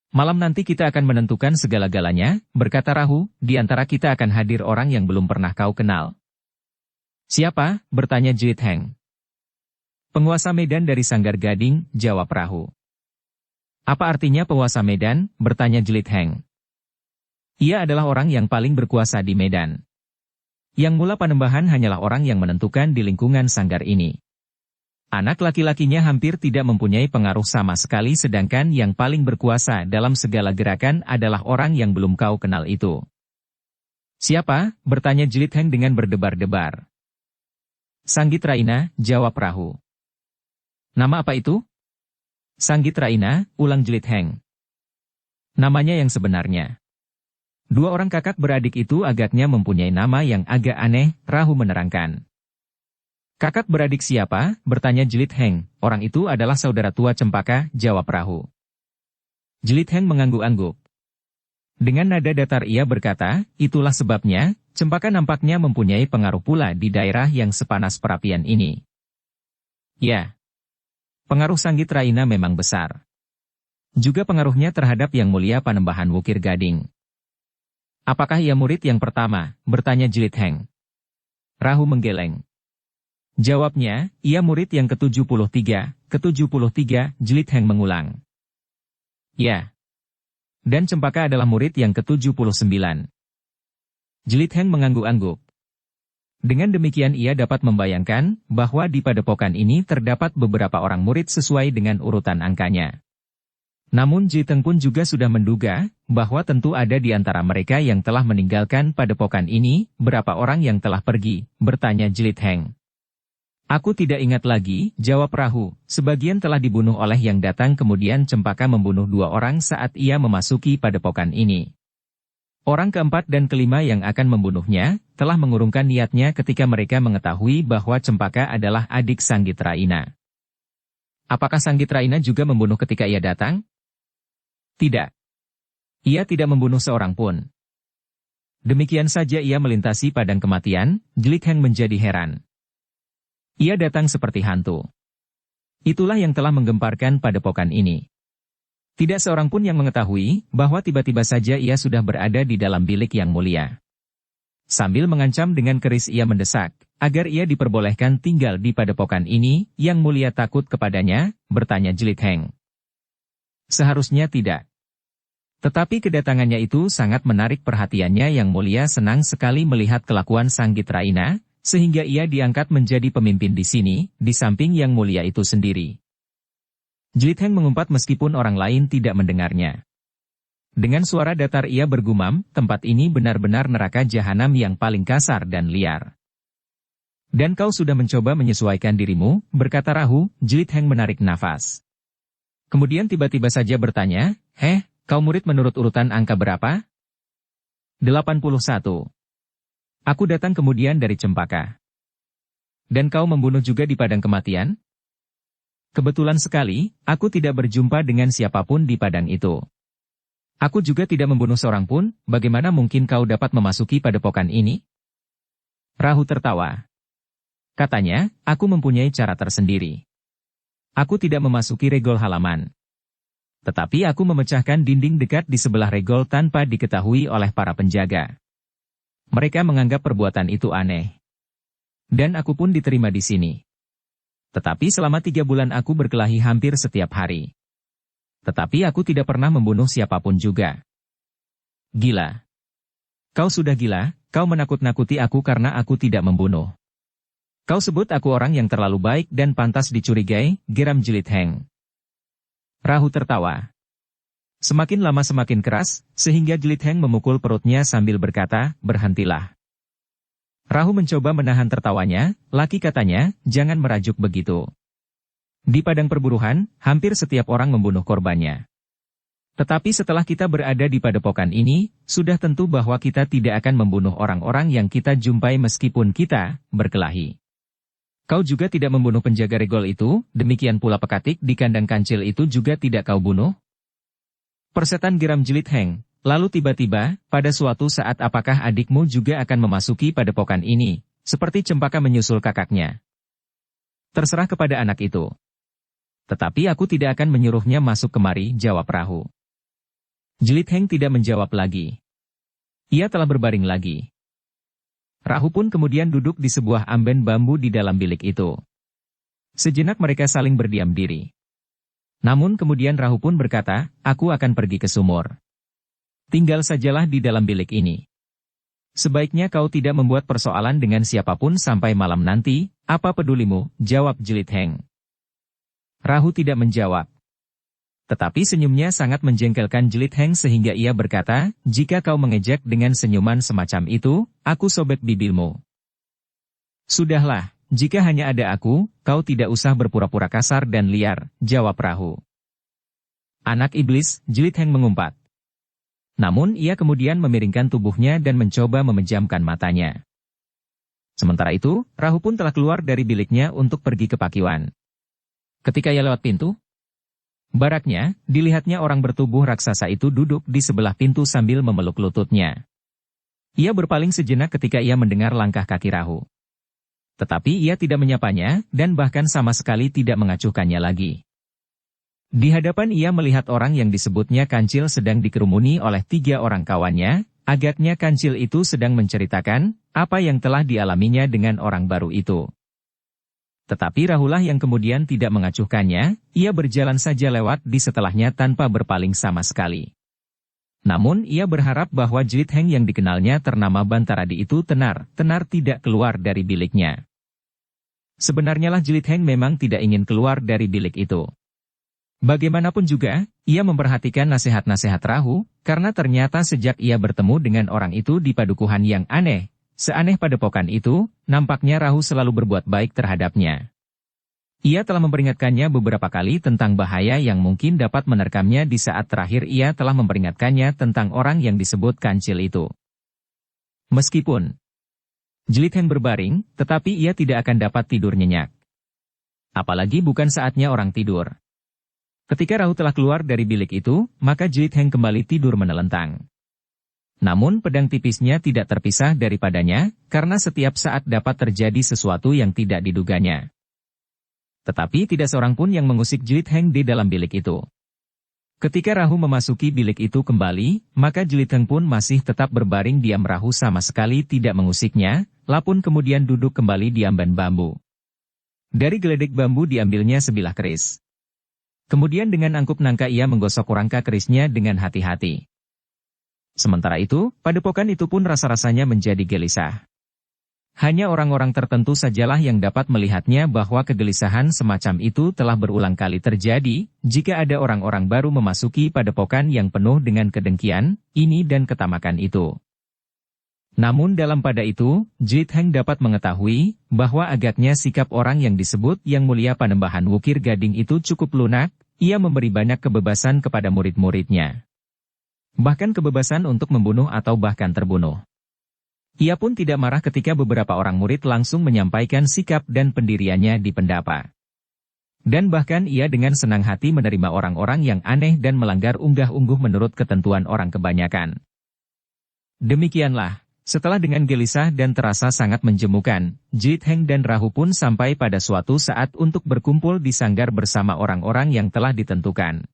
Malam nanti kita akan menentukan segala-galanya, berkata Rahu, di antara kita akan hadir orang yang belum pernah kau kenal. Siapa? Bertanya Jilitheng. Penguasa Medan dari Sanggar Gading, jawab Rahu. Apa artinya penguasa Medan? Bertanya Jilitheng. Ia adalah orang yang paling berkuasa di Medan. Yang mula Panembahan hanyalah orang yang menentukan di lingkungan sanggar ini. Anak laki-lakinya hampir tidak mempunyai pengaruh sama sekali sedangkan yang paling berkuasa dalam segala gerakan adalah orang yang belum kau kenal itu. Siapa? Bertanya Jelit Heng dengan berdebar-debar. Sanggit Raina, jawab Rahu. Nama apa itu? Sanggit Raina, ulang Jelit Heng. Namanya yang sebenarnya. Dua orang kakak beradik itu agaknya mempunyai nama yang agak aneh, Rahu menerangkan. Kakak beradik siapa? Bertanya Jelit Heng. Orang itu adalah saudara tua Cempaka, jawab Rahu. Jelit Heng mengangguk-angguk. Dengan nada datar ia berkata, itulah sebabnya, Cempaka nampaknya mempunyai pengaruh pula di daerah yang sepanas perapian ini. Ya. Pengaruh Sanggit Raina memang besar. Juga pengaruhnya terhadap Yang Mulia Panembahan Wukir Gading. Apakah ia murid yang pertama? Bertanya Jelit Heng. Rahu menggeleng. Jawabnya, ia murid yang ke-73, Jelit Heng mengulang. Ya. Dan Cempaka adalah murid yang ke-79. Jelit Heng mengangguk-angguk. Dengan demikian ia dapat membayangkan bahwa di padepokan ini terdapat beberapa orang murid sesuai dengan urutan angkanya. Namun Jelit Heng pun juga sudah menduga bahwa tentu ada di antara mereka yang telah meninggalkan padepokan ini. Berapa orang yang telah pergi? Bertanya Jelit Heng. Aku tidak ingat lagi, jawab Rahu. Sebagian telah dibunuh oleh yang datang kemudian Cempaka membunuh 2 orang saat ia memasuki padepokan ini. Orang keempat dan kelima yang akan membunuhnya, telah mengurungkan niatnya ketika mereka mengetahui bahwa Cempaka adalah adik Sanggit Raina. Apakah Sanggit Raina juga membunuh ketika ia datang? Tidak. Ia tidak membunuh seorang pun. Demikian saja ia melintasi padang kematian, Jelit Heng menjadi heran. Ia datang seperti hantu. Itulah yang telah menggemparkan padepokan ini. Tidak seorang pun yang mengetahui bahwa tiba-tiba saja ia sudah berada di dalam bilik Yang Mulia. Sambil mengancam dengan keris ia mendesak, agar ia diperbolehkan tinggal di padepokan ini. Yang Mulia takut kepadanya, bertanya Jelit Heng. Seharusnya tidak. Tetapi kedatangannya itu sangat menarik perhatiannya. Yang Mulia senang sekali melihat kelakuan Sanggit Raina, sehingga ia diangkat menjadi pemimpin di sini, di samping Yang Mulia itu sendiri. Jelit Heng mengumpat meskipun orang lain tidak mendengarnya. Dengan suara datar ia bergumam, tempat ini benar-benar neraka jahanam yang paling kasar dan liar. Dan kau sudah mencoba menyesuaikan dirimu, berkata Rahu. Jelit Heng menarik nafas. Kemudian tiba-tiba saja bertanya, kau murid menurut urutan angka berapa? 81. Aku datang kemudian dari Cempaka. Dan kau membunuh juga di padang kematian? Kebetulan sekali, aku tidak berjumpa dengan siapapun di padang itu. Aku juga tidak membunuh seorang pun, bagaimana mungkin kau dapat memasuki padepokan ini? Rahu tertawa. Katanya, aku mempunyai cara tersendiri. Aku tidak memasuki regol halaman. Tetapi aku memecahkan dinding dekat di sebelah regol tanpa diketahui oleh para penjaga. Mereka menganggap perbuatan itu aneh. Dan aku pun diterima di sini. Tetapi selama 3 bulan aku berkelahi hampir setiap hari. Tetapi aku tidak pernah membunuh siapapun juga. Gila. Kau sudah gila, kau menakut-nakuti aku karena aku tidak membunuh. Kau sebut aku orang yang terlalu baik dan pantas dicurigai, geram Jelit Heng. Rahu tertawa. Semakin lama semakin keras, sehingga Jelit Heng memukul perutnya sambil berkata, berhentilah. Rahu mencoba menahan tertawanya, laki katanya, jangan merajuk begitu. Di padang perburuan, hampir setiap orang membunuh korbannya. Tetapi setelah kita berada di padepokan ini, sudah tentu bahwa kita tidak akan membunuh orang-orang yang kita jumpai meskipun kita berkelahi. Kau juga tidak membunuh penjaga regol itu, demikian pula pekatik di kandang kancil itu juga tidak kau bunuh? Persetan geram Jelit Heng, lalu tiba-tiba, pada suatu saat apakah adikmu juga akan memasuki padepokan ini, seperti Cempaka menyusul kakaknya? Terserah kepada anak itu. Tetapi aku tidak akan menyuruhnya masuk kemari, jawab Rahu. Jelit Heng tidak menjawab lagi. Ia telah berbaring lagi. Rahu pun kemudian duduk di sebuah amben bambu di dalam bilik itu. Sejenak mereka saling berdiam diri. Namun kemudian Rahu pun berkata, aku akan pergi ke sumur. Tinggal sajalah di dalam bilik ini. Sebaiknya kau tidak membuat persoalan dengan siapapun sampai malam nanti, apa pedulimu, jawab Jelit Heng. Rahu tidak menjawab. Tetapi senyumnya sangat menjengkelkan Jelit Heng sehingga ia berkata, jika kau mengejek dengan senyuman semacam itu, aku sobek bibirmu. Sudahlah, jika hanya ada aku, kau tidak usah berpura-pura kasar dan liar, jawab Rahu. Anak iblis, Jelit Heng mengumpat. Namun ia kemudian memiringkan tubuhnya dan mencoba memejamkan matanya. Sementara itu, Rahu pun telah keluar dari biliknya untuk pergi ke Pakiwan. Ketika ia lewat pintu baraknya, dilihatnya orang bertubuh raksasa itu duduk di sebelah pintu sambil memeluk lututnya. Ia berpaling sejenak ketika ia mendengar langkah kaki Rahu. Tetapi ia tidak menyapanya, dan bahkan sama sekali tidak mengacuhkannya lagi. Di hadapan ia melihat orang yang disebutnya Kancil sedang dikerumuni oleh 3 orang kawannya, agaknya Kancil itu sedang menceritakan apa yang telah dialaminya dengan orang baru itu. Tetapi Rahulah yang kemudian tidak mengacuhkannya, ia berjalan saja lewat di setelahnya tanpa berpaling sama sekali. Namun ia berharap bahwa Jelit Heng yang dikenalnya ternama Bantaradi itu tenar tidak keluar dari biliknya. Sebenarnya lah Jelit Heng memang tidak ingin keluar dari bilik itu. Bagaimanapun juga, ia memperhatikan nasihat-nasihat Rahu, karena ternyata sejak ia bertemu dengan orang itu di padukuhan yang aneh, seaneh padepokan itu, nampaknya Rahu selalu berbuat baik terhadapnya. Ia telah memperingatkannya beberapa kali tentang bahaya yang mungkin dapat menerkamnya di saat terakhir ia telah memperingatkannya tentang orang yang disebut Kancil itu. Meskipun Jelit Heng berbaring, tetapi ia tidak akan dapat tidur nyenyak. Apalagi bukan saatnya orang tidur. Ketika Rahu telah keluar dari bilik itu, maka Jelit Heng kembali tidur menelentang. Namun pedang tipisnya tidak terpisah daripadanya, karena setiap saat dapat terjadi sesuatu yang tidak diduganya. Tetapi tidak seorang pun yang mengusik Jelit Heng di dalam bilik itu. Ketika Rahu memasuki bilik itu kembali, maka Jelit Heng pun masih tetap berbaring diam. Rahu sama sekali tidak mengusiknya, lapun kemudian duduk kembali di amban bambu. Dari geledek bambu diambilnya sebilah keris. Kemudian dengan angkup nangka ia menggosok rangka kerisnya dengan hati-hati. Sementara itu, padepokan itu pun rasa-rasanya menjadi gelisah. Hanya orang-orang tertentu sajalah yang dapat melihatnya bahwa kegelisahan semacam itu telah berulang kali terjadi, jika ada orang-orang baru memasuki padepokan yang penuh dengan kedengkian, ini dan ketamakan itu. Namun dalam pada itu, Jelit Heng dapat mengetahui, bahwa agaknya sikap orang yang disebut Yang Mulia Panembahan Wukir Gading itu cukup lunak, ia memberi banyak kebebasan kepada murid-muridnya. Bahkan kebebasan untuk membunuh atau bahkan terbunuh. Ia pun tidak marah ketika beberapa orang murid langsung menyampaikan sikap dan pendiriannya di pendapa. Dan bahkan ia dengan senang hati menerima orang-orang yang aneh dan melanggar unggah-ungguh menurut ketentuan orang kebanyakan. Demikianlah, setelah dengan gelisah dan terasa sangat menjemukan, Jelit Heng dan Rahu pun sampai pada suatu saat untuk berkumpul di sanggar bersama orang-orang yang telah ditentukan.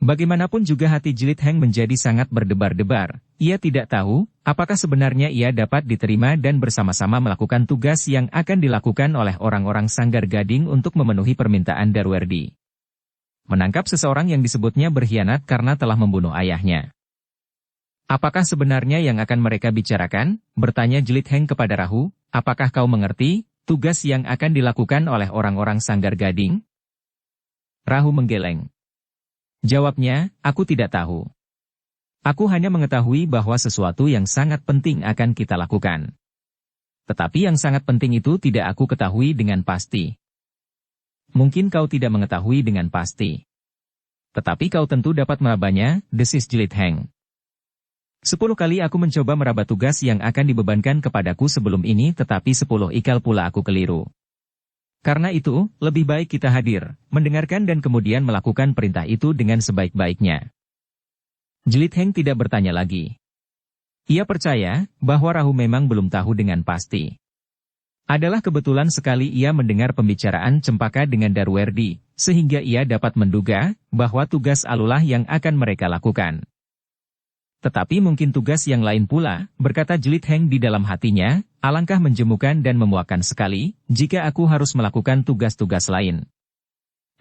Bagaimanapun juga hati Jelit Heng menjadi sangat berdebar-debar, ia tidak tahu, apakah sebenarnya ia dapat diterima dan bersama-sama melakukan tugas yang akan dilakukan oleh orang-orang Sanggar Gading untuk memenuhi permintaan Darwerdi. Menangkap seseorang yang disebutnya berkhianat karena telah membunuh ayahnya. Apakah sebenarnya yang akan mereka bicarakan? Bertanya Jelit Heng kepada Rahu, apakah kau mengerti, tugas yang akan dilakukan oleh orang-orang Sanggar Gading? Rahu menggeleng. Jawabnya, aku tidak tahu. Aku hanya mengetahui bahwa sesuatu yang sangat penting akan kita lakukan. Tetapi yang sangat penting itu tidak aku ketahui dengan pasti. Mungkin kau tidak mengetahui dengan pasti. Tetapi kau tentu dapat merabanya, desis Jelit Heng. 10 kali aku mencoba meraba tugas yang akan dibebankan kepadaku sebelum ini, tetapi 10 ikal pula aku keliru. Karena itu, lebih baik kita hadir, mendengarkan dan kemudian melakukan perintah itu dengan sebaik-baiknya. Jelit Heng tidak bertanya lagi. Ia percaya bahwa Rahu memang belum tahu dengan pasti. Adalah kebetulan sekali ia mendengar pembicaraan Cempaka dengan Darwerdi, sehingga ia dapat menduga bahwa tugas alulah yang akan mereka lakukan. Tetapi mungkin tugas yang lain pula, berkata Jelit Heng di dalam hatinya, alangkah menjemukan dan memuakkan sekali, jika aku harus melakukan tugas-tugas lain.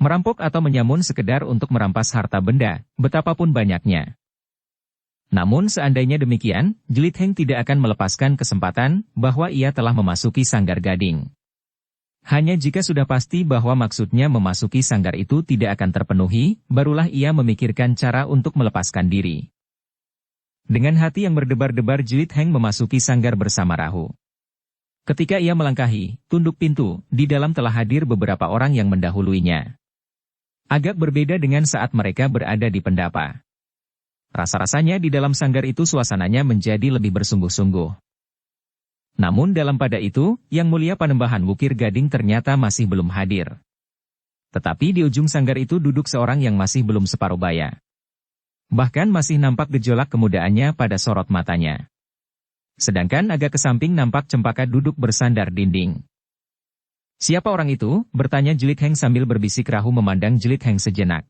Merampok atau menyamun sekedar untuk merampas harta benda, betapapun banyaknya. Namun seandainya demikian, Jelit Heng tidak akan melepaskan kesempatan bahwa ia telah memasuki Sanggar Gading. Hanya jika sudah pasti bahwa maksudnya memasuki sanggar itu tidak akan terpenuhi, barulah ia memikirkan cara untuk melepaskan diri. Dengan hati yang berdebar-debar Jelit Heng memasuki sanggar bersama Rahu. Ketika ia melangkahi, tunduk pintu, di dalam telah hadir beberapa orang yang mendahuluinya. Agak berbeda dengan saat mereka berada di pendapa. Rasa-rasanya di dalam sanggar itu suasananya menjadi lebih bersungguh-sungguh. Namun dalam pada itu, Yang Mulia Panembahan Wukir Gading ternyata masih belum hadir. Tetapi di ujung sanggar itu duduk seorang yang masih belum separuh baya. Bahkan masih nampak gejolak kemudaannya pada sorot matanya. Sedangkan agak ke samping nampak Cempaka duduk bersandar dinding. "Siapa orang itu?" bertanya Jelit Heng sambil berbisik. Rahu memandang Jelit Heng sejenak.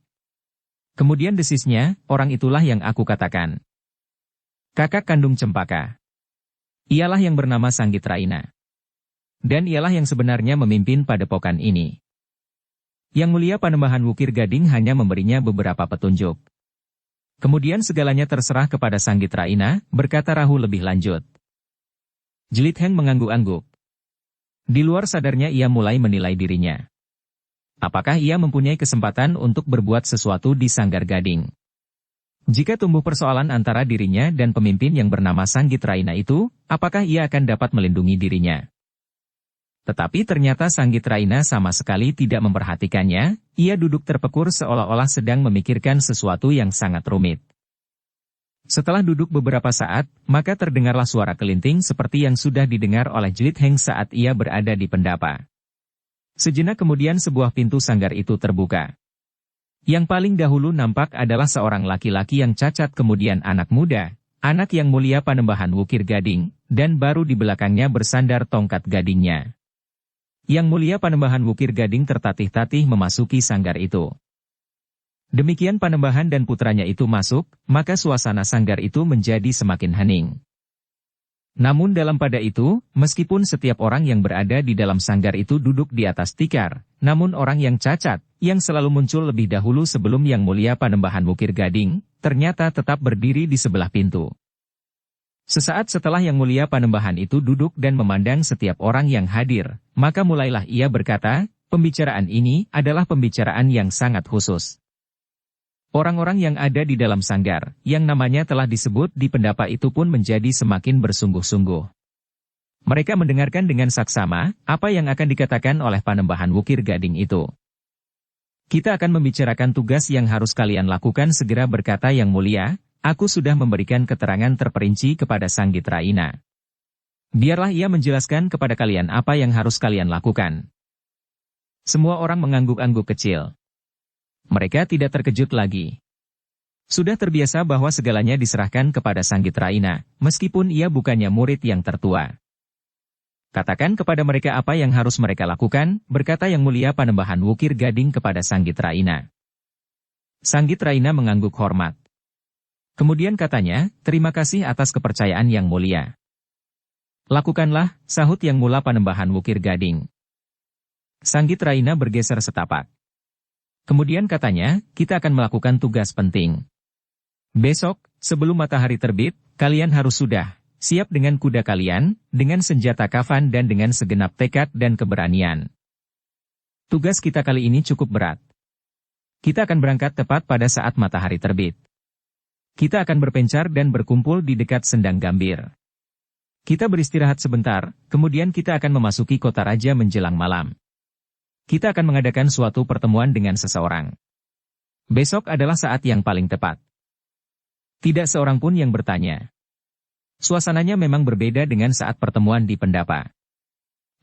Kemudian desisnya, "Orang itulah yang aku katakan. Kakak kandung Cempaka. Ialah yang bernama Sanggit Raina. Dan ialah yang sebenarnya memimpin padepokan ini." Yang Mulia Panembahan Wukir Gading hanya memberinya beberapa petunjuk. Kemudian segalanya terserah kepada Sanggit Raina, berkata Rahu lebih lanjut. Jelit Heng mengangguk-angguk. Di luar sadarnya ia mulai menilai dirinya. Apakah ia mempunyai kesempatan untuk berbuat sesuatu di Sanggar Gading? Jika tumbuh persoalan antara dirinya dan pemimpin yang bernama Sanggit Raina itu, apakah ia akan dapat melindungi dirinya? Tetapi ternyata Sanggit Raina sama sekali tidak memperhatikannya, ia duduk terpekur seolah-olah sedang memikirkan sesuatu yang sangat rumit. Setelah duduk beberapa saat, maka terdengarlah suara kelinting seperti yang sudah didengar oleh Jelit Heng saat ia berada di pendapa. Sejenak kemudian sebuah pintu sanggar itu terbuka. Yang paling dahulu nampak adalah seorang laki-laki yang cacat, kemudian anak muda, anak Yang Mulia Panembahan Wukir Gading, dan baru di belakangnya bersandar tongkat gadingnya. Yang Mulia Panembahan Wukir Gading tertatih-tatih memasuki sanggar itu. Demikian Panembahan dan putranya itu masuk, maka suasana sanggar itu menjadi semakin hening. Namun dalam pada itu, meskipun setiap orang yang berada di dalam sanggar itu duduk di atas tikar, namun orang yang cacat, yang selalu muncul lebih dahulu sebelum Yang Mulia Panembahan Wukir Gading, ternyata tetap berdiri di sebelah pintu. Sesaat setelah Yang Mulia Panembahan itu duduk dan memandang setiap orang yang hadir, maka mulailah ia berkata, "Pembicaraan ini adalah pembicaraan yang sangat khusus. Orang-orang yang ada di dalam sanggar, yang namanya telah disebut di pendapa itu pun menjadi semakin bersungguh-sungguh. Mereka mendengarkan dengan saksama, apa yang akan dikatakan oleh Panembahan Wukir Gading itu. Kita akan membicarakan tugas yang harus kalian lakukan," segera berkata Yang Mulia, "Aku sudah memberikan keterangan terperinci kepada Sanggit Raina. Biarlah ia menjelaskan kepada kalian apa yang harus kalian lakukan." Semua orang mengangguk-angguk kecil. Mereka tidak terkejut lagi. Sudah terbiasa bahwa segalanya diserahkan kepada Sanggit Raina, meskipun ia bukannya murid yang tertua. "Katakan kepada mereka apa yang harus mereka lakukan," berkata Yang Mulia Panembahan Wukir Gading kepada Sanggit Raina. Sanggit Raina mengangguk hormat. Kemudian katanya, "Terima kasih atas kepercayaan Yang Mulia." "Lakukanlah," sahut Yang Mulia Panembahan Wukir Gading. Sanggit Raina bergeser setapak. Kemudian katanya, "Kita akan melakukan tugas penting. Besok, sebelum matahari terbit, kalian harus sudah siap dengan kuda kalian, dengan senjata kafan dan dengan segenap tekad dan keberanian. Tugas kita kali ini cukup berat. Kita akan berangkat tepat pada saat matahari terbit. Kita akan berpencar dan berkumpul di dekat Sendang Gambir. Kita beristirahat sebentar, kemudian kita akan memasuki kota raja menjelang malam. Kita akan mengadakan suatu pertemuan dengan seseorang. Besok adalah saat yang paling tepat." Tidak seorang pun yang bertanya. Suasananya memang berbeda dengan saat pertemuan di pendapa.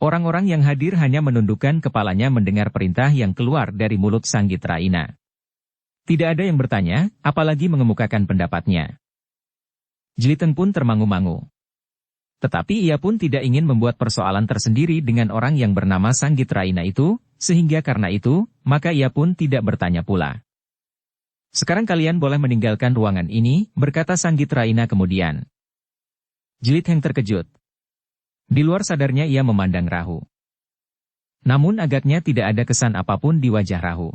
Orang-orang yang hadir hanya menundukkan kepalanya mendengar perintah yang keluar dari mulut Sanggit Raina. Tidak ada yang bertanya, apalagi mengemukakan pendapatnya. Jelit Heng pun termangu-mangu. Tetapi ia pun tidak ingin membuat persoalan tersendiri dengan orang yang bernama Sanggit Raina itu, sehingga karena itu, maka ia pun tidak bertanya pula. "Sekarang kalian boleh meninggalkan ruangan ini," berkata Sanggit Raina kemudian. Jelit Heng terkejut. Di luar sadarnya ia memandang Rahu. Namun agaknya tidak ada kesan apapun di wajah Rahu.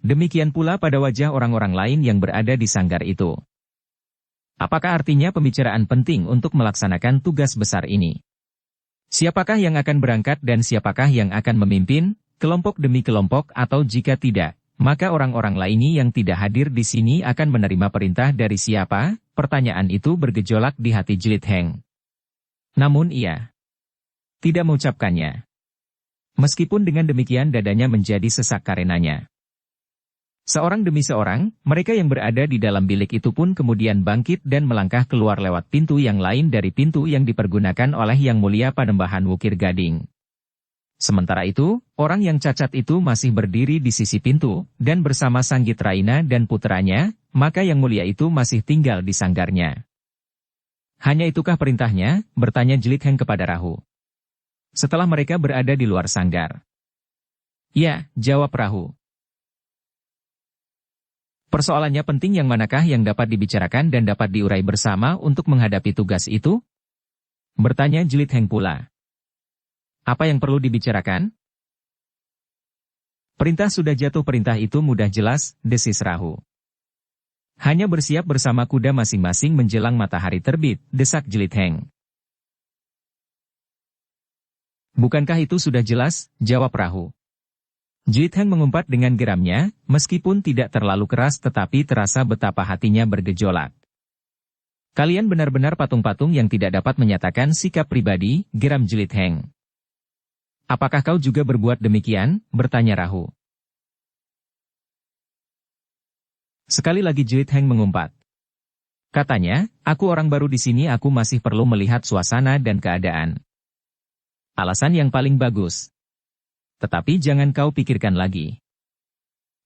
Demikian pula pada wajah orang-orang lain yang berada di sanggar itu. Apakah artinya pembicaraan penting untuk melaksanakan tugas besar ini? Siapakah yang akan berangkat dan siapakah yang akan memimpin, kelompok demi kelompok atau jika tidak, maka orang-orang lainnya yang tidak hadir di sini akan menerima perintah dari siapa? Pertanyaan itu bergejolak di hati Jlit Heng. Namun ia tidak mengucapkannya. Meskipun dengan demikian dadanya menjadi sesak karenanya. Seorang demi seorang, mereka yang berada di dalam bilik itu pun kemudian bangkit dan melangkah keluar lewat pintu yang lain dari pintu yang dipergunakan oleh Yang Mulia Panembahan Wukir Gading. Sementara itu, orang yang cacat itu masih berdiri di sisi pintu, dan bersama Sanggit Raina dan puteranya, maka Yang Mulia itu masih tinggal di sanggarnya. Hanya itukah perintahnya? Bertanya Jlit Heng kepada Rahu. Setelah mereka berada di luar sanggar. Ya, jawab Rahu. Persoalannya penting yang manakah yang dapat dibicarakan dan dapat diurai bersama untuk menghadapi tugas itu? Bertanya Jlit Heng pula. Apa yang perlu dibicarakan? Perintah sudah jatuh, perintah itu mudah jelas, desis Rahu. Hanya bersiap bersama kuda masing-masing menjelang matahari terbit, desak Jlit Heng. Bukankah itu sudah jelas, jawab Rahu. Jlit Heng mengumpat dengan geramnya, meskipun tidak terlalu keras tetapi terasa betapa hatinya bergejolak. Kalian benar-benar patung-patung yang tidak dapat menyatakan sikap pribadi, geram Jlit Heng. Apakah kau juga berbuat demikian? Bertanya Rahu. Sekali lagi Jlit Heng mengumpat. Katanya, aku orang baru di sini, aku masih perlu melihat suasana dan keadaan. Alasan yang paling bagus. Tetapi jangan kau pikirkan lagi.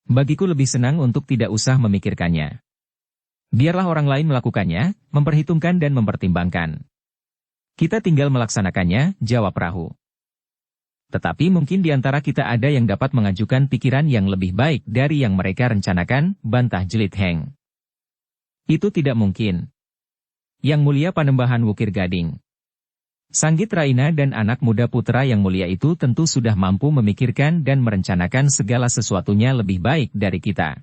Bagiku lebih senang untuk tidak usah memikirkannya. Biarlah orang lain melakukannya, memperhitungkan dan mempertimbangkan. Kita tinggal melaksanakannya, jawab Rahu. Tetapi mungkin di antara kita ada yang dapat mengajukan pikiran yang lebih baik dari yang mereka rencanakan, bantah Jlit Heng. Itu tidak mungkin. Yang Mulia Panembahan Wukir Gading. Sanggit Raina dan anak muda putra Yang Mulia itu tentu sudah mampu memikirkan dan merencanakan segala sesuatunya lebih baik dari kita.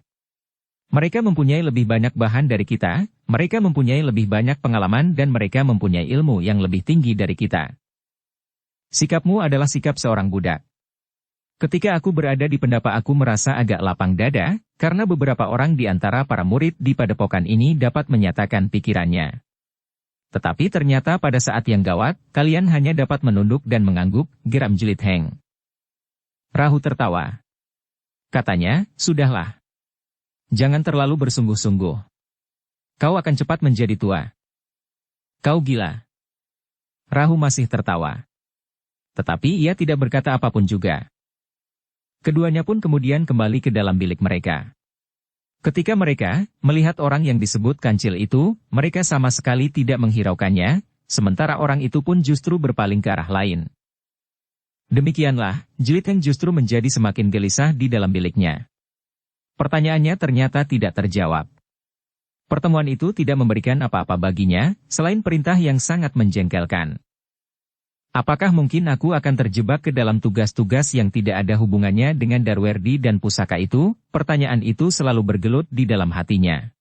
Mereka mempunyai lebih banyak bahan dari kita, mereka mempunyai lebih banyak pengalaman dan mereka mempunyai ilmu yang lebih tinggi dari kita. Sikapmu adalah sikap seorang budak. Ketika aku berada di pendapa aku merasa agak lapang dada, karena beberapa orang di antara para murid di padepokan ini dapat menyatakan pikirannya. Tetapi ternyata pada saat yang gawat, kalian hanya dapat menunduk dan mengangguk, geram Jlit Heng. Rahu tertawa. Katanya, sudahlah. Jangan terlalu bersungguh-sungguh. Kau akan cepat menjadi tua. Kau gila. Rahu masih tertawa. Tetapi ia tidak berkata apapun juga. Keduanya pun kemudian kembali ke dalam bilik mereka. Ketika mereka melihat orang yang disebut kancil itu, mereka sama sekali tidak menghiraukannya, sementara orang itu pun justru berpaling ke arah lain. Demikianlah, Jlit Heng justru menjadi semakin gelisah di dalam biliknya. Pertanyaannya ternyata tidak terjawab. Pertemuan itu tidak memberikan apa-apa baginya, selain perintah yang sangat menjengkelkan. Apakah mungkin aku akan terjebak ke dalam tugas-tugas yang tidak ada hubungannya dengan Darwerdi dan pusaka itu? Pertanyaan itu selalu bergelut di dalam hatinya.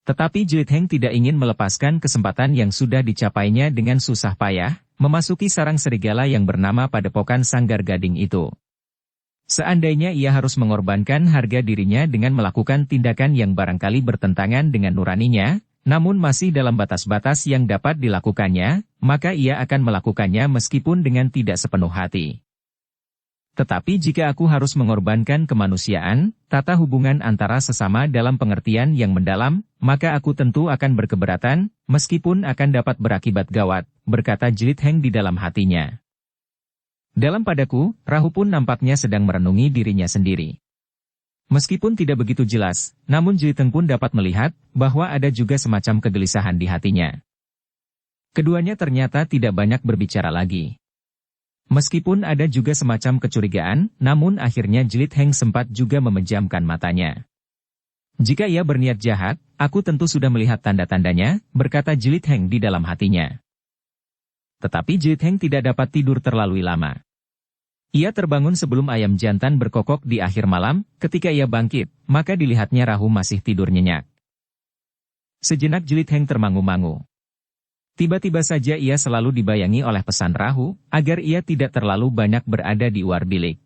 Tetapi Jlit Heng tidak ingin melepaskan kesempatan yang sudah dicapainya dengan susah payah, memasuki sarang serigala yang bernama Padepokan Sanggar Gading itu. Seandainya ia harus mengorbankan harga dirinya dengan melakukan tindakan yang barangkali bertentangan dengan nuraninya, namun masih dalam batas-batas yang dapat dilakukannya, maka ia akan melakukannya meskipun dengan tidak sepenuh hati. Tetapi jika aku harus mengorbankan kemanusiaan, tata hubungan antara sesama dalam pengertian yang mendalam, maka aku tentu akan berkeberatan, meskipun akan dapat berakibat gawat, berkata Jlit Heng di dalam hatinya. Dalam padaku, Rahu pun nampaknya sedang merenungi dirinya sendiri. Meskipun tidak begitu jelas, namun Jlit Heng pun dapat melihat bahwa ada juga semacam kegelisahan di hatinya. Keduanya ternyata tidak banyak berbicara lagi. Meskipun ada juga semacam kecurigaan, namun akhirnya Jlit Heng sempat juga memejamkan matanya. Jika ia berniat jahat, aku tentu sudah melihat tanda-tandanya, berkata Jlit Heng di dalam hatinya. Tetapi Jlit Heng tidak dapat tidur terlalu lama. Ia terbangun sebelum ayam jantan berkokok di akhir malam, ketika ia bangkit, maka dilihatnya Rahu masih tidur nyenyak. Sejenak Jlit Heng termangu-mangu. Tiba-tiba saja ia selalu dibayangi oleh pesan Rahu, agar ia tidak terlalu banyak berada di luar bilik.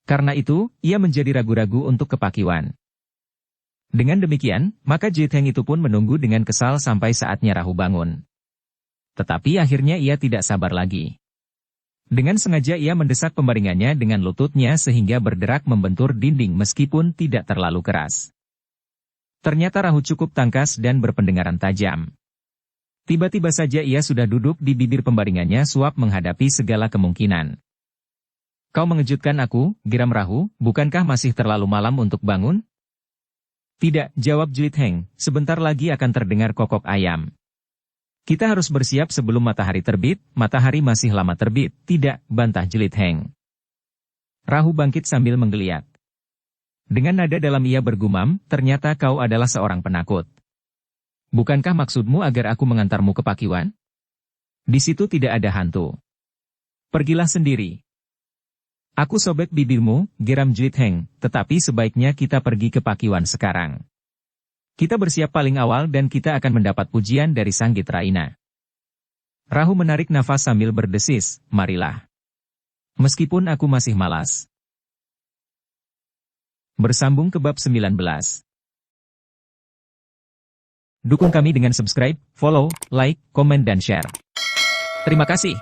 Karena itu, ia menjadi ragu-ragu untuk ke Pakiwan. Dengan demikian, maka Jlit Heng itu pun menunggu dengan kesal sampai saatnya Rahu bangun. Tetapi akhirnya ia tidak sabar lagi. Dengan sengaja ia mendesak pembaringannya dengan lututnya sehingga berderak membentur dinding meskipun tidak terlalu keras. Ternyata Rahu cukup tangkas dan berpendengaran tajam. Tiba-tiba saja ia sudah duduk di bibir pembaringannya suap menghadapi segala kemungkinan. Kau mengejutkan aku, geram Rahu, bukankah masih terlalu malam untuk bangun? Tidak, jawab Jlit Heng, sebentar lagi akan terdengar kokok ayam. Kita harus bersiap sebelum matahari terbit, matahari masih lama terbit, tidak, bantah Jlit Heng. Rahu bangkit sambil menggeliat. Dengan nada dalam ia bergumam, ternyata kau adalah seorang penakut. Bukankah maksudmu agar aku mengantarmu ke Pakiwan? Di situ tidak ada hantu. Pergilah sendiri. Aku sobek bibirmu, geram Jlit Heng, tetapi sebaiknya kita pergi ke Pakiwan sekarang. Kita bersiap paling awal dan kita akan mendapat pujian dari Sang Gitraina. Rahu menarik nafas sambil berdesis, marilah. Meskipun aku masih malas. Bersambung ke bab 19. Dukung kami dengan subscribe, follow, like, komen dan share. Terima kasih.